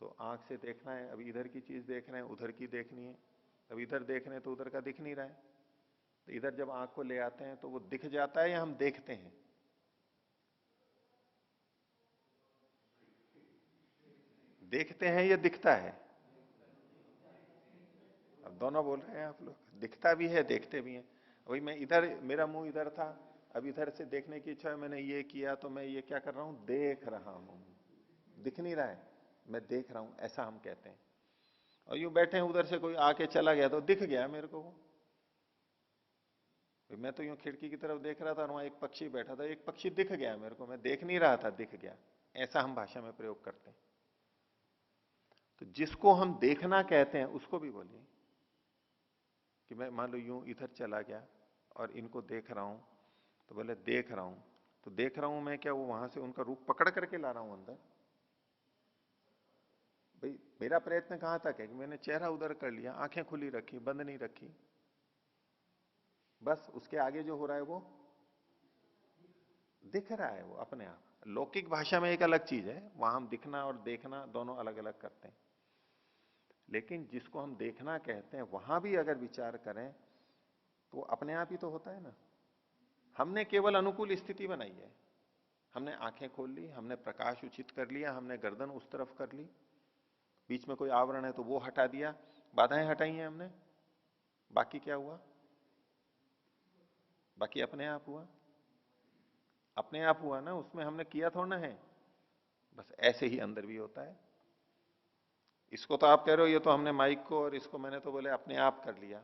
तो आंख से देखना है, अब इधर की चीज देख रहे हैं, उधर की देखनी है, अब इधर देख रहे हैं तो उधर का दिख नहीं रहा है, तो इधर जब आंख को ले आते हैं तो वो दिख जाता है या हम देखते हैं? देखते हैं या दिखता है? अब दोनों बोल रहे हैं आप लोग, दिखता भी है देखते भी हैं। वही मैं इधर, मेरा मुंह इधर था, अब इधर से देखने की इच्छा है, मैंने ये किया, तो मैं ये क्या कर रहा हूं, देख रहा हूं, दिख नहीं रहा है, मैं देख रहा हूं, ऐसा हम कहते हैं। और यूं बैठे हैं, उधर से कोई आके चला गया तो दिख गया मेरे को वो। मैं तो यूं खिड़की की तरफ देख रहा था और वहां एक पक्षी बैठा था, एक पक्षी दिख गया मेरे को, मैं देख नहीं रहा था, दिख गया। ऐसा हम भाषा में प्रयोग करते हैं। तो जिसको हम देखना कहते हैं उसको भी बोलिए कि मैं मान लो यूं इधर चला गया और इनको देख रहा हूं, तो बोले देख रहा हूं, तो देख रहा हूं मैं क्या वो वहां से उनका रूप पकड़ करके ला रहा हूं अंदर? भाई मेरा प्रयत्न कहां तक है कि मैंने चेहरा उधर कर लिया, आंखें खुली रखी, बंद नहीं रखी, बस उसके आगे जो हो रहा है वो दिख रहा है, वो अपने आप। लौकिक भाषा में एक अलग चीज है, वहां हम दिखना और देखना दोनों अलग अलग करते हैं, लेकिन जिसको हम देखना कहते हैं वहां भी अगर विचार करें तो अपने आप ही तो होता है ना। हमने केवल अनुकूल स्थिति बनाई है, हमने आंखें खोल ली, हमने प्रकाश उचित कर लिया, हमने गर्दन उस तरफ कर ली, बीच में कोई आवरण है तो वो हटा दिया, बाधाएं हटाई हैं हमने, बाकी क्या हुआ? बाकी अपने आप हुआ। अपने आप हुआ ना, उसमें हमने किया थोड़ा ना है। बस ऐसे ही अंदर भी होता है। इसको तो आप कह रहे हो ये तो हमने माइक को और इसको मैंने तो बोले अपने आप कर लिया,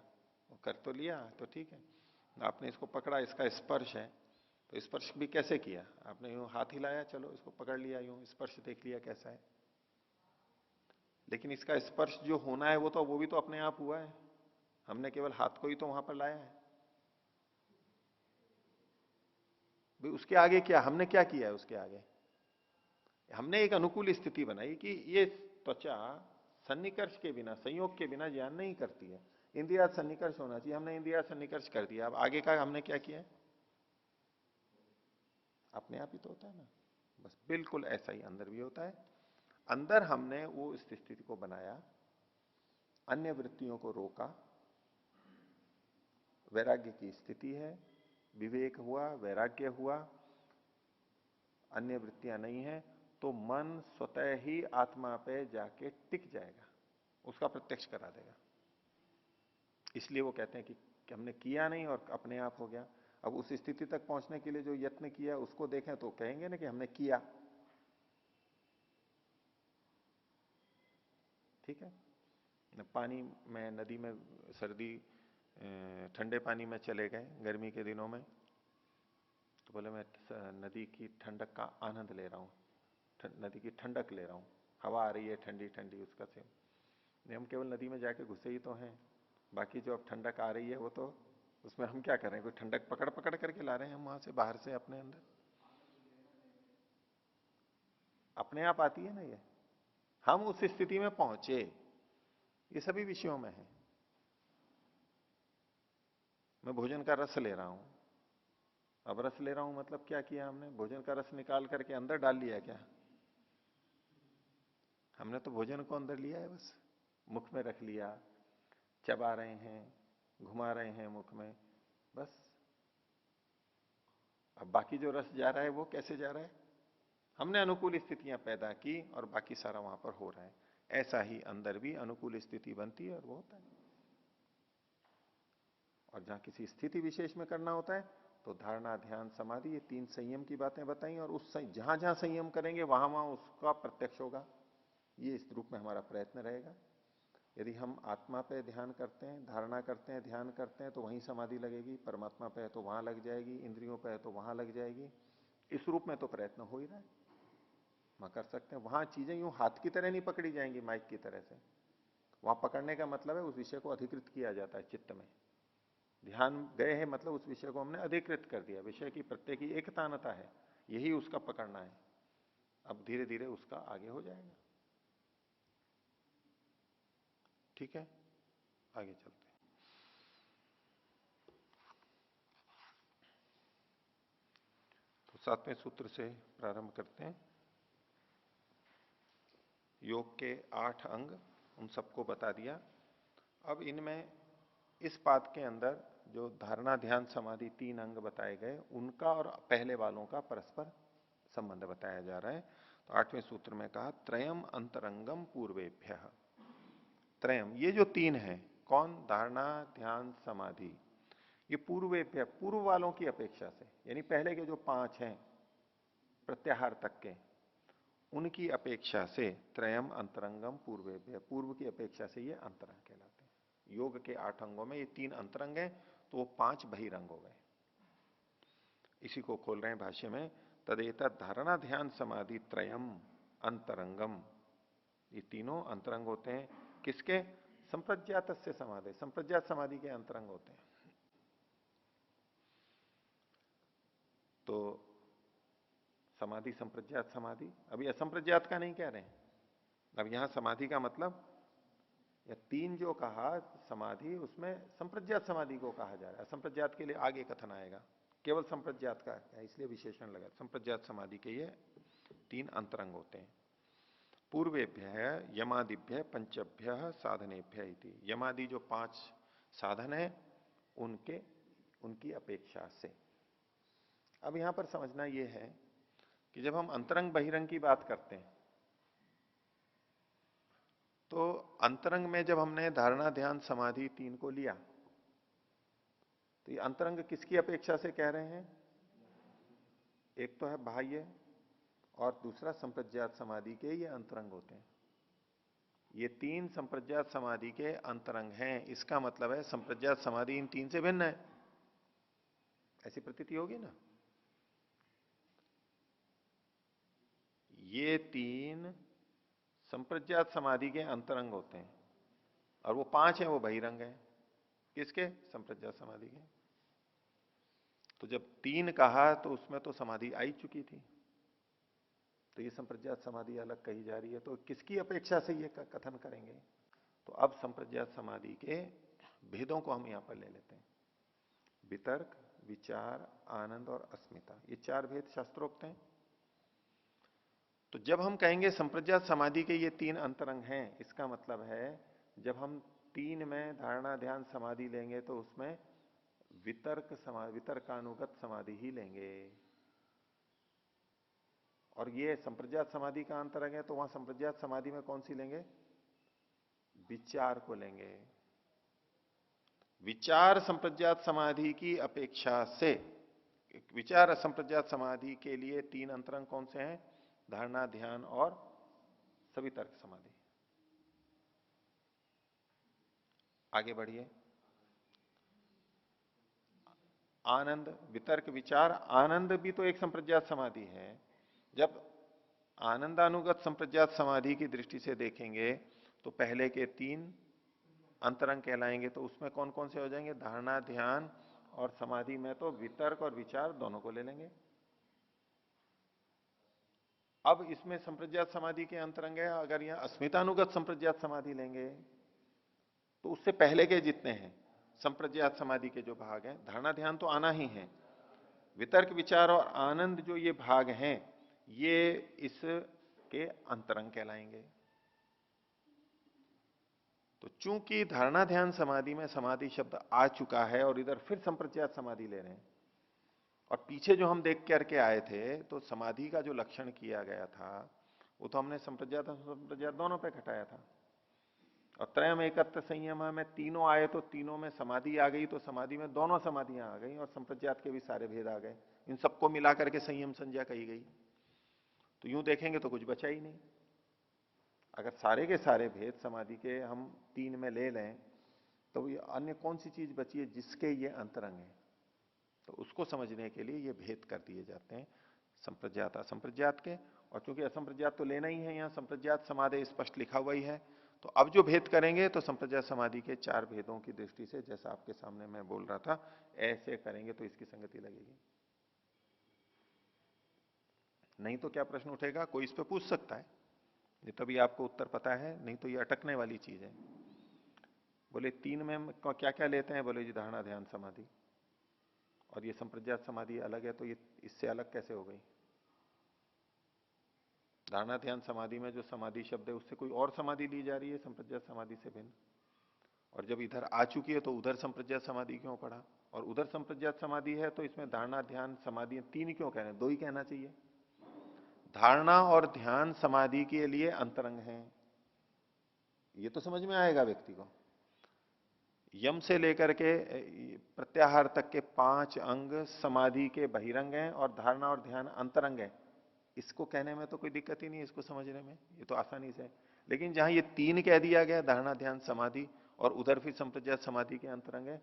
वो कर तो लिया तो ठीक है। आपने इसको पकड़ा, इसका स्पर्श है, तो स्पर्श भी कैसे किया? आपने यूं हाथ हिलाया, चलो इसको पकड़ लिया, यूं स्पर्श देख लिया कैसा है, लेकिन इसका स्पर्श जो होना है वो भी तो अपने आप हुआ है, हमने केवल हाथ को ही तो वहां पर लाया है। भाई उसके आगे क्या, हमने क्या किया है उसके आगे? हमने एक अनुकूल स्थिति बनाई कि ये त्वचा सन्निकर्ष के बिना, संयोग के बिना ज्ञान नहीं करती है, इंद्रिया सन्निकर्ष होना चाहिए, हमने इंद्रिया सन्निकर्ष कर दिया। अब आगे का हमने क्या किया है? अपने आप ही तो होता है ना। बस बिल्कुल ऐसा ही अंदर भी होता है। अंदर हमने वो इस स्थिति को बनाया, अन्य वृत्तियों को रोका, वैराग्य की स्थिति है, विवेक हुआ, वैराग्य हुआ, अन्य वृत्तियां नहीं है, तो मन स्वतः ही आत्मा पे जाके टिक जाएगा, उसका प्रत्यक्ष करा देगा। इसलिए वो कहते हैं कि हमने किया नहीं और अपने आप हो गया। अब उस स्थिति तक पहुंचने के लिए जो यत्न किया उसको देखें तो कहेंगे ना कि हमने किया। ठीक है, पानी में, नदी में, सर्दी ठंडे पानी में चले गए गर्मी के दिनों में, तो बोले मैं नदी की ठंडक का आनंद ले रहा हूं, नदी की ठंडक ले रहा हूं, हवा आ रही है ठंडी ठंडी, उसका से हम केवल नदी में जाके घुसे ही तो हैं, बाकी जो अब ठंडक आ रही है वो तो उसमें हम क्या कर रहे हैं? कोई ठंडक पकड़ पकड़ करके ला रहे हैं हम वहां से, बाहर से अपने अंदर? अपने आप आती है ना ये। हम उस स्थिति में पहुंचे, ये सभी विषयों में है। मैं भोजन का रस ले रहा हूं, अब रस ले रहा हूं मतलब क्या किया हमने? भोजन का रस निकाल करके अंदर डाल लिया क्या? हमने तो भोजन को अंदर लिया है, बस मुख में रख लिया, चबा रहे हैं, घुमा रहे हैं मुख में, बस। अब बाकी जो रस जा रहा है वो कैसे जा रहा है? हमने अनुकूल स्थितियां पैदा की और बाकी सारा वहां पर हो रहा है। ऐसा ही अंदर भी अनुकूल स्थिति बनती है और वो होता है। और जहां किसी स्थिति विशेष में करना होता है तो धारणा, ध्यान, समाधि, ये तीन संयम की बातें बताई, और उस जहां जहां संयम करेंगे वहां वहां उसका प्रत्यक्ष होगा। ये इस रूप में हमारा प्रयत्न रहेगा। यदि हम आत्मा पे ध्यान करते हैं, धारणा करते हैं, ध्यान करते हैं, तो वहीं समाधि लगेगी, परमात्मा पे है तो वहां लग जाएगी, इंद्रियों पे है तो वहां लग जाएगी। इस रूप में तो प्रयत्न हो ही रहा है, वहां कर सकते हैं। वहां चीजें यूं हाथ की तरह नहीं पकड़ी जाएंगी, माइक की तरह से। वहां पकड़ने का मतलब है उस विषय को अधिकृत किया जाता है चित्त में। ध्यान गए हैं मतलब उस विषय को हमने अधिकृत कर दिया, विषय की प्रत्येक की एकतानता है, यही उसका पकड़ना है। अब धीरे धीरे उसका आगे हो जाएगा। ठीक है, आगे चलते हैं। तो 7वें सूत्र से प्रारंभ करते हैं। योग के 8 अंग उन सबको बता दिया। अब इनमें इस पाद के अंदर जो धारणा, ध्यान, समाधि 3 अंग बताए गए, उनका और पहले वालों का परस्पर संबंध बताया जा रहा है। तो 8वें सूत्र में कहा त्रयम अंतरंगम पूर्वेभ्य। त्रयम, ये जो 3 है, कौन? धारणा, ध्यान, समाधि, ये पूर्वेभ्य, पूर्व वालों की अपेक्षा से, यानी पहले के जो 5 हैं प्रत्याहार तक के, उनकी अपेक्षा से त्रयम अंतरंगम पूर्वेभ्य, पूर्व की अपेक्षा से ये अंतरंग कहलाते हैं। योग के 8 अंगों में ये 3 अंतरंग हैं, तो वो 5 बहिरंग हो गए। इसी को खोल रहे हैं भाष्य में, तदेत धारणा, ध्यान, समाधि त्रयम अंतरंगम, ये तीनों अंतरंग होते हैं। किसके? संप्रज्ञात से समाधि, संप्रज्ञात समाधि के अंतरंग होते हैं। तो समाधि संप्रज्ञात समाधि, अभी असंप्रज्ञात का नहीं कह रहे हैं, अब यहां समाधि का मतलब, या तीन जो कहा समाधि, उसमें संप्रज्ञात समाधि को कहा जा रहा है। संप्रज्ञात के लिए आगे कथन आएगा, केवल संप्रज्ञात का है इसलिए विशेषण लगा। संप्रज्ञात समाधि के ये तीन अंतरंग होते हैं। पूर्वेभ्य यमादिभ्य पंचभ्य साधनेभ्य इति, यमादि जो 5 साधन है उनकी अपेक्षा से। अब यहां पर समझना यह है कि जब हम अंतरंग बहिरंग की बात करते हैं, तो अंतरंग में जब हमने धारणा ध्यान समाधि 3 को लिया, तो ये अंतरंग किसकी अपेक्षा से कह रहे हैं? एक तो है बाह्य और दूसरा संप्रज्ञात समाधि के ये अंतरंग होते हैं। ये 3 संप्रज्ञात समाधि के अंतरंग हैं। इसका मतलब है संप्रज्ञात समाधि इन 3 से भिन्न है, ऐसी प्रतीति होगी ना। ये 3 संप्रज्ञात समाधि के अंतरंग होते हैं और वो 5 हैं, वो बहिरंग हैं। किसके? संप्रज्ञात समाधि के। तो जब 3 कहा तो उसमें तो समाधि आई चुकी थी, तो ये संप्रज्ञात समाधि अलग कही जा रही है। तो किसकी अपेक्षा से ये कथन करेंगे? तो अब संप्रज्ञात समाधि के भेदों को हम यहां पर ले लेते हैं। वितर्क, विचार, आनंद और अस्मिता, ये 4 भेद शास्त्रोक्त हैं। तो जब हम कहेंगे संप्रज्ञात समाधि के ये 3 अंतरंग हैं, इसका मतलब है जब हम 3 में धारणा ध्यान समाधि लेंगे तो उसमें वितर्कानुगत समाधि ही लेंगे। और ये संप्रज्ञात समाधि का अंतरंग है, तो वहां संप्रज्ञात समाधि में कौन सी लेंगे? विचार को लेंगे। विचार संप्रज्ञात समाधि की अपेक्षा से, विचार संप्रज्ञात समाधि के लिए 3 अंतरंग कौन से हैं? धारणा ध्यान और सवितर्क समाधि। आगे बढ़िए। आनंद, वितर्क, विचार, आनंद भी तो एक संप्रज्ञात समाधि है। जब आनंदानुगत संप्रज्ञात समाधि की दृष्टि से देखेंगे तो पहले के 3 अंतरंग कहलाएंगे। तो उसमें कौन कौन से हो जाएंगे? धारणा ध्यान और समाधि में तो वितर्क और विचार दोनों को ले लेंगे। अब इसमें संप्रज्ञात समाधि के अंतरंग है, अगर यहां अस्मितानुगत संप्रज्ञात समाधि लेंगे तो उससे पहले के जितने हैं संप्रज्ञात समाधि के जो भाग हैं, धारणा ध्यान तो आना ही है, वितर्क विचार और आनंद जो ये भाग हैं, ये इसके अंतरंग कहलाएंगे। तो चूंकि धारणा ध्यान समाधि में समाधि शब्द आ चुका है और इधर फिर संप्रज्ञात समाधि ले रहे हैं, और पीछे जो हम देख करके आए थे तो समाधि का जो लक्षण किया गया था वो तो हमने संप्रज्ञात और संप्रज्ञात दोनों पे घटाया था। और त्रयम एकत्र संयम में तीनों आए तो तीनों में समाधि आ गई, तो समाधि में दोनों समाधियां आ गई और संप्रज्ञात के भी सारे भेद आ गए। इन सबको मिला करके संयम संज्ञा कही गई। तो यूं देखेंगे तो कुछ बचा ही नहीं। अगर सारे के सारे भेद समाधि के हम 3 में ले लें तो ये अन्य कौन सी चीज बची है जिसके ये अंतरंग है? तो उसको समझने के लिए ये भेद कर दिए जाते हैं संप्रज्ञात असंप्रज्ञात के। और चूंकि असंप्रज्ञात तो लेना ही है, यहाँ संप्रज्ञात समाधि स्पष्ट लिखा हुआ ही है, तो अब जो भेद करेंगे तो संप्रज्ञात समाधि के 4 भेदों की दृष्टि से, जैसा आपके सामने मैं बोल रहा था, ऐसे करेंगे तो इसकी संगति लगेगी। नहीं तो क्या प्रश्न उठेगा? कोई इस पे पूछ सकता है, ये तभी आपको उत्तर पता है, नहीं तो ये अटकने वाली चीज है। बोले 3 में क्या क्या लेते हैं? बोले जी धारणा ध्यान समाधि, और ये संप्रज्ञात समाधि अलग है, तो ये इससे अलग कैसे हो गई? धारणा ध्यान समाधि में जो समाधि शब्द है उससे कोई और समाधि ली जा रही है संप्रज्ञात समाधि से भिन्न। और जब इधर आ चुकी है तो उधर संप्रज्ञात समाधि क्यों पड़ा? और उधर संप्रज्ञात समाधि है तो इसमें धारणा ध्यान समाधि 3 क्यों कह रहे हैं? 2 ही कहना चाहिए। धारणा और ध्यान समाधि के लिए अंतरंग हैं, ये तो समझ में आएगा व्यक्ति को। यम से लेकर के प्रत्याहार तक के 5 अंग समाधि के बहिरंग हैं और धारणा और ध्यान अंतरंग है। इसको कहने में तो कोई दिक्कत ही नहीं है, इसको समझने में ये तो आसानी से। लेकिन जहां ये 3 कह दिया गया, धारणा ध्यान समाधि, और उधर फिर संप्रज्ञात समाधि के अंतरंग है,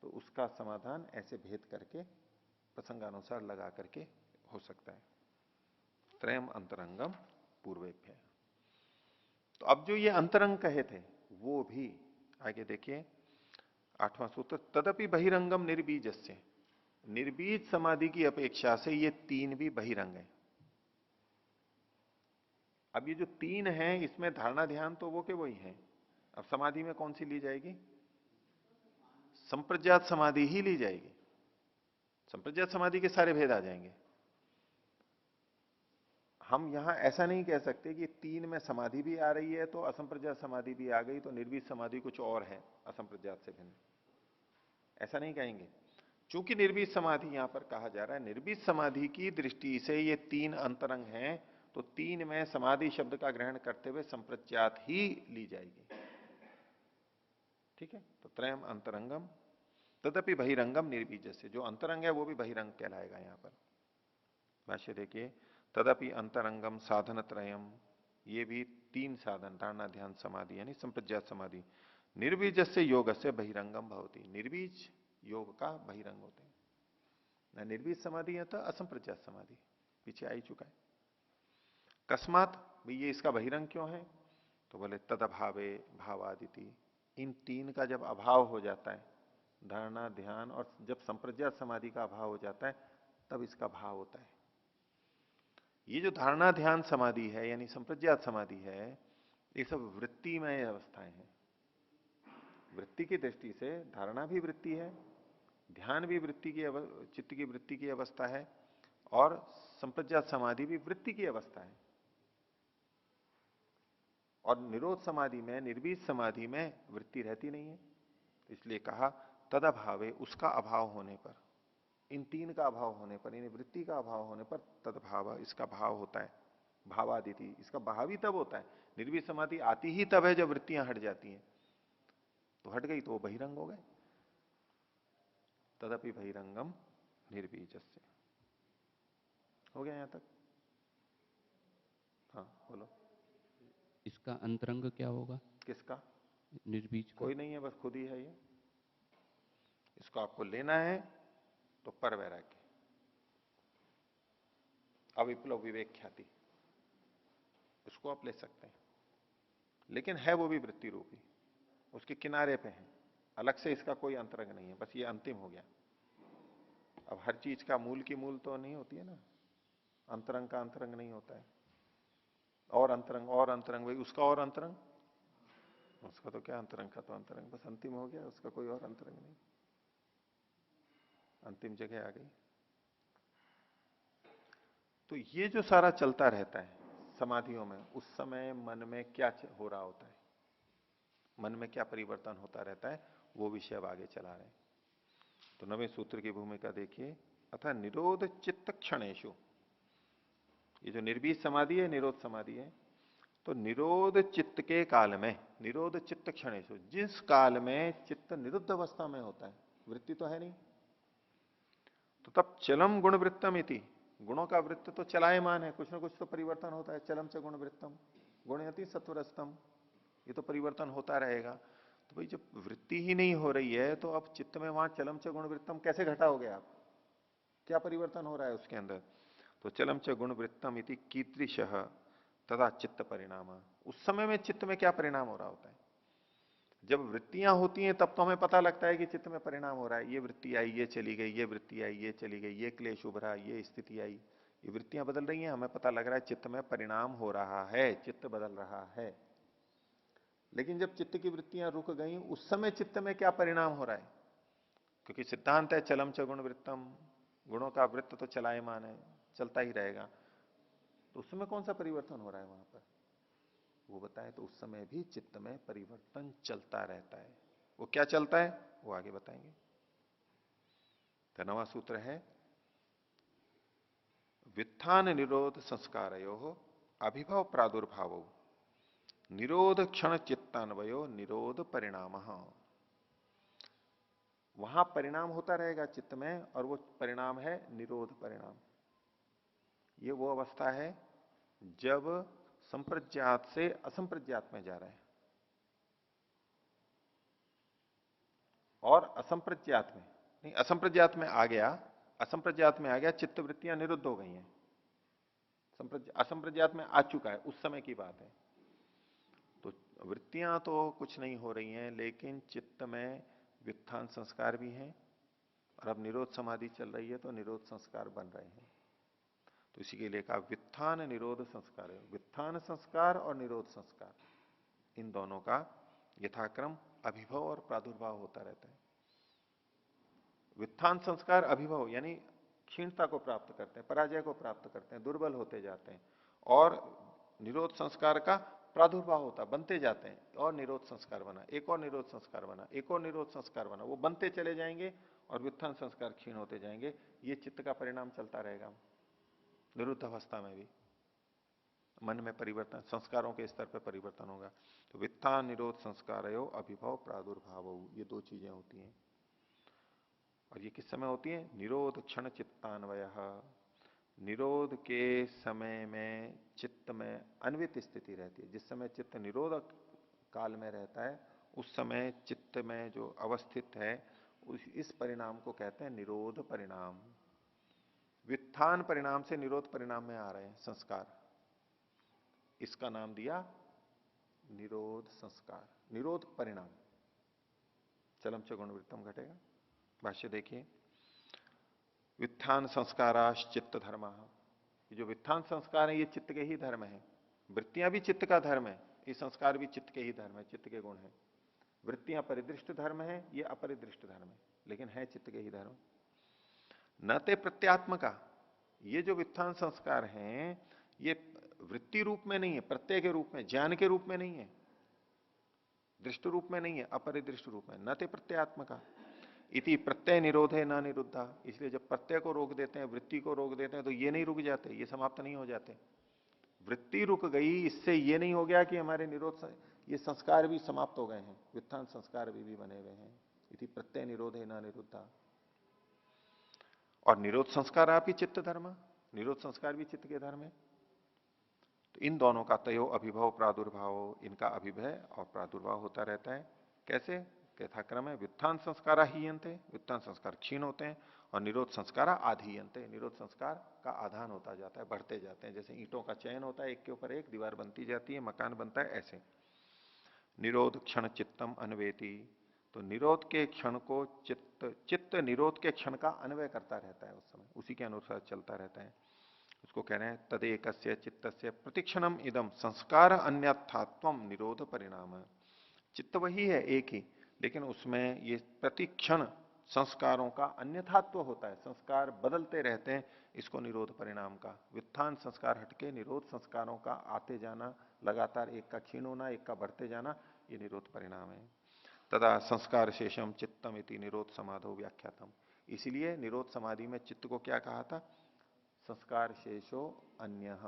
तो उसका समाधान ऐसे भेद करके प्रसंगानुसार लगा करके हो सकता है। त्रयम अंतरंगम पूर्वेभ्य। तो अब जो ये अंतरंग कहे थे वो भी आगे देखिए 8वां सूत्र, तदपि बहिरंगम निर्बीजस्य, निर्बीज समाधि की अपेक्षा से ये 3 भी बहिरंग है। अब ये जो तीन है इसमें धारणा ध्यान तो वो के वही है। अब समाधि में कौन सी ली जाएगी? संप्रज्ञात समाधि ही ली जाएगी। संप्रज्ञात समाधि के सारे भेद आ जाएंगे। हम यहां ऐसा नहीं कह सकते कि तीन में समाधि भी आ रही है तो असंप्रज्ञात समाधि भी आ गई तो निर्वीत समाधि कुछ और है असंप्रज्ञात से भिन्न, ऐसा नहीं कहेंगे। चूंकि निर्वीत समाधि यहां पर कहा जा रहा है, निर्वीत समाधि की दृष्टि से ये तीन अंतरंग हैं, तो तीन में समाधि शब्द का ग्रहण करते हुए संप्रज्ञात ही ली जाएगी। ठीक है, तो त्रयम अंतरंगम तदपि बहिरंगम निर्बीज से, जो अंतरंग है वो भी बहिरंग कहलाएगा। यहां पर भाष्य देखिए, तदपि अंतरंगम साधन त्रयम, ये भी तीन साधन धारणा ध्यान समाधि यानी संप्रज्ञात समाधि, निर्बीज से योग से बहिरंगम भवती, निर्बीज योग का बहिरंग होते हैं ना। निर्बीज समाधि है तो असंप्रज्ञात समाधि पीछे आ ही चुका है। कस्मात भाई ये इसका बहिरंग क्यों है? तो बोले तद अभावे भावादिति, इन तीन का जब अभाव हो जाता है, धारणा ध्यान और जब संप्रज्ञात समाधि का अभाव हो जाता है तब इसका भाव होता है। ये जो धारणा ध्यान समाधि है यानी संप्रज्ञात समाधि है, ये सब वृत्तिमय अवस्थाएं हैं। वृत्ति की दृष्टि से धारणा भी वृत्ति है, ध्यान भी वृत्ति की चित्त की वृत्ति की अवस्था है, और संप्रज्ञात समाधि भी वृत्ति की अवस्था है। और निरोध समाधि में, निर्बीज समाधि में वृत्ति रहती नहीं है, इसलिए कहा तदभावे, उसका अभाव होने पर, इन तीन का अभाव होने पर, इन वृत्ति का अभाव होने पर तदभाव, इसका भाव होता है। भावादिति, इसका भाव ही तब होता है। निर्बीज समाधि आती ही तब है जब वृत्तियां हट जाती हैं, तो हट गई तो वो बहिरंग हो गए। तदपि बहिरंगम निर्बीज से। हो गया यहां तक? हाँ बोलो। इसका अंतरंग क्या होगा? किसका? निर्बीज का? कोई नहीं है, बस खुद ही है ये। इसको आपको लेना है तो पर वैराग्य, अविप्लव विवेक ख्याति, इसको आप ले सकते हैं, लेकिन है वो भी वृत्ति रूपी, उसके किनारे पे है, अलग से इसका कोई अंतरंग नहीं है, बस ये अंतिम हो गया। अब हर चीज का मूल की मूल तो नहीं होती है ना, अंतरंग का अंतरंग नहीं होता है। और अंतरंग वही उसका और अंतरंग, उसका तो क्या अंतरंग का तो अंतरंग, बस अंतिम हो गया, उसका कोई और अंतरंग नहीं, अंतिम जगह आ गई। तो ये जो सारा चलता रहता है समाधियों में, उस समय मन में क्या हो रहा होता है, मन में क्या परिवर्तन होता रहता है, वो विषय अब आगे चला रहे हैं। तो 9वें सूत्र की भूमिका देखिए, अथा निरोध चित्त क्षणेशु, ये जो निर्बीज समाधि है निरोध समाधि है, तो निरोध चित्त के काल में, निरोध चित्त क्षणेशु, जिस काल में चित्त निरुद्ध अवस्था में होता है, वृत्ति तो है नहीं, तो तब चलम गुण वृत्तम इति, गुणों का वृत्त तो चलायमान है, कुछ ना कुछ तो परिवर्तन होता है। चलम से गुण वृत्तम, गुणयति सत्वरस्तम, ये तो परिवर्तन होता रहेगा। तो भाई जब वृत्ति ही नहीं हो रही है तो अब चित्त में वहां चलम से गुण वृत्तम कैसे घटाओगे आप? क्या परिवर्तन हो रहा है उसके अंदर? तो चलम च गुण वृत्तम इति कीदृशः तदा चित्त परिणाम, उस समय में चित्त में क्या परिणाम हो रहा होता है? जब वृत्तियां होती हैं तब तो हमें पता लगता है कि चित्त में परिणाम हो रहा है, ये वृत्ति आई ये चली गई, ये वृत्ति आई ये चली गई, ये क्लेश उभरा ये स्थिति आई, ये वृत्तियां बदल रही हैं, हमें पता लग रहा है चित्त में परिणाम हो रहा है, चित्त बदल रहा है। लेकिन जब चित्त की वृत्तियां रुक गई, उस समय चित्त में क्या परिणाम हो रहा है? क्योंकि सिद्धांत है चलम च गुण वृत्तम, गुणों का वृत्त तो चलायमान है, चलता ही रहेगा, तो उस समय कौन सा परिवर्तन हो रहा है वहां पर वो बताए। तो उस समय भी चित्त में परिवर्तन चलता रहता है। वो क्या चलता है वो आगे बताएंगे। तो 9वां सूत्र है, वित्थान निरोध संस्कारयो अभिभव प्रादुर्भाव निरोध क्षण चित्तान्वयो निरोध परिणाम। वहां परिणाम होता रहेगा चित्त में, और वो परिणाम है निरोध परिणाम। ये वो अवस्था है जब संप्रज्ञात से असंप्रज्ञात में जा रहा है, और असंप्रज्ञात में नहीं, असंप्रज्ञात में आ गया, असंप्रज्ञात में आ गया, चित्त वृत्तियां निरुद्ध हो गई हैं, असंप्रज्ञात में आ चुका है, उस समय की बात है। तो वृत्तियां तो कुछ नहीं हो रही हैं, लेकिन चित्त में व्युत्थान संस्कार भी हैं, और अब निरोध समाधि चल रही है तो निरोध संस्कार बन रहे हैं। तो इसी के लिए कहा वित्थान निरोध संस्कार है। वित्थान संस्कार और निरोध संस्कार, इन दोनों का यथाक्रम अभिभव और प्रादुर्भाव होता रहता है। वित्थान संस्कार अभिभव यानी क्षीणता को प्राप्त करते हैं, पराजय को प्राप्त करते हैं, दुर्बल होते जाते हैं, और निरोध संस्कार का प्रादुर्भाव होता, बनते जाते हैं, और निरोध संस्कार बना, एक और निरोध संस्कार बना, एक और निरोध संस्कार बना, वो बनते चले जाएंगे और व्युत्थान संस्कार क्षीण होते जाएंगे। ये चित्त का परिणाम चलता रहेगा निरुद्ध अवस्था में भी। मन में परिवर्तन, संस्कारों के स्तर पर परिवर्तन होगा। तो वित्थान निरोध संस्कारयो अभिभव प्रादुर्भाव, ये दो चीजें होती हैं। और ये किस समय होती है? निरोध क्षण चित्तान्वय, निरोध के समय में चित्त में अन्वित स्थिति रहती है। जिस समय चित्त निरोध काल में रहता है उस समय चित्त में जो अवस्थित है इस परिणाम को कहते हैं निरोध परिणाम। वित्थान परिणाम से निरोध परिणाम में आ रहे हैं संस्कार, इसका नाम दिया निरोध संस्कार, निरोध परिणाम। चलम च गुणवृत्तम घटेगा। भाष्य देखिए, वित्थान संस्काराश चित्त धर्म, ये जो वित्थान संस्कार है ये चित्त के ही धर्म है। वृत्तियां भी चित्त का धर्म है, ये संस्कार भी चित्त के ही धर्म है, चित्त के गुण है। वृत्तियां परिदृष्ट धर्म है, ये अपरिदृष्ट धर्म है, लेकिन है चित्त के ही धर्म। न ते प्रत्यात्म का, ये जो वित्थान संस्कार हैं ये वृत्ति रूप में नहीं है, प्रत्यय के रूप में, ज्ञान के रूप में नहीं है, दृष्ट रूप में नहीं है, अपरिदृष्ट रूप में। न ते प्रत्यात्म का इति प्रत्यय निरोध है न निरुद्धा, इसलिए जब प्रत्यय को रोक देते हैं, वृत्ति को रोक देते हैं, तो ये नहीं रुक जाते, ये समाप्त नहीं हो जाते। वृत्ति रुक गई, इससे ये नहीं हो गया कि हमारे निरोध, ये संस्कार भी समाप्त हो गए हैं, वित्थान संस्कार भी बने हुए हैं। इति प्रत्यय निरोध है न निरुद्धा। और निरोध संस्कार आप ही चित्त धर्म, निरोध संस्कार भी चित्त के धर्म है। तो इन दोनों का तयो अभिभव प्रादुर्भाव, इनका अभिभय और प्रादुर्भाव होता रहता है। कैसे? यथाक्रम है, व्युत्थान संस्कार हीयंते, व्युत्थान संस्कार क्षीण होते हैं, और निरोध संस्कार आधीयंते, निरोध संस्कार का आधान होता जाता है, बढ़ते जाते हैं। जैसे ईंटों का चयन होता है, एक के ऊपर एक दीवार बनती जाती है, मकान बनता है, ऐसे निरोध क्षण चित्तम अन्वेति, तो निरोध के क्षण को चित्त निरोध के क्षण का अन्वय करता रहता है, उस समय उसी के अनुसार चलता रहता है। उसको कह रहे हैं तदेकस्य चित्तस्य प्रतिक्षणम इदम संस्कार अन्यथात्वम निरोध परिणाम। चित्त वही है एक ही, लेकिन उसमें ये प्रतिक्षण संस्कारों का अन्यथात्व होता है, संस्कार बदलते रहते हैं, इसको निरोध परिणाम का। व्युत्थान संस्कार हटके निरोध संस्कारों का आते जाना, लगातार एक का क्षीण होना, एक का बढ़ते जाना, ये निरोध परिणाम है। तदा संस्कार शेषम चित्तम इति निरोध समाधो व्याख्यातम, इसीलिए निरोध समाधि में चित्त को क्या कहा था? संस्कार शेषो अन्य।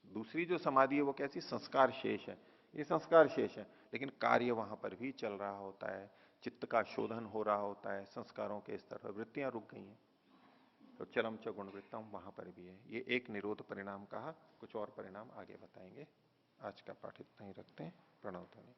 दूसरी जो समाधि है वो कैसी? संस्कार शेष है, ये संस्कार शेष है, लेकिन कार्य वहां पर भी चल रहा होता है, चित्त का शोधन हो रहा होता है, संस्कारों के स्तर पर वृत्तियां रुक गई हैं, तो चरम च गुणवृत्तम वहां पर भी है। ये एक निरोध परिणाम कहा, कुछ और परिणाम आगे बताएंगे। आज का पाठ इतना ही रखते हैं। प्रणव ध्वनि।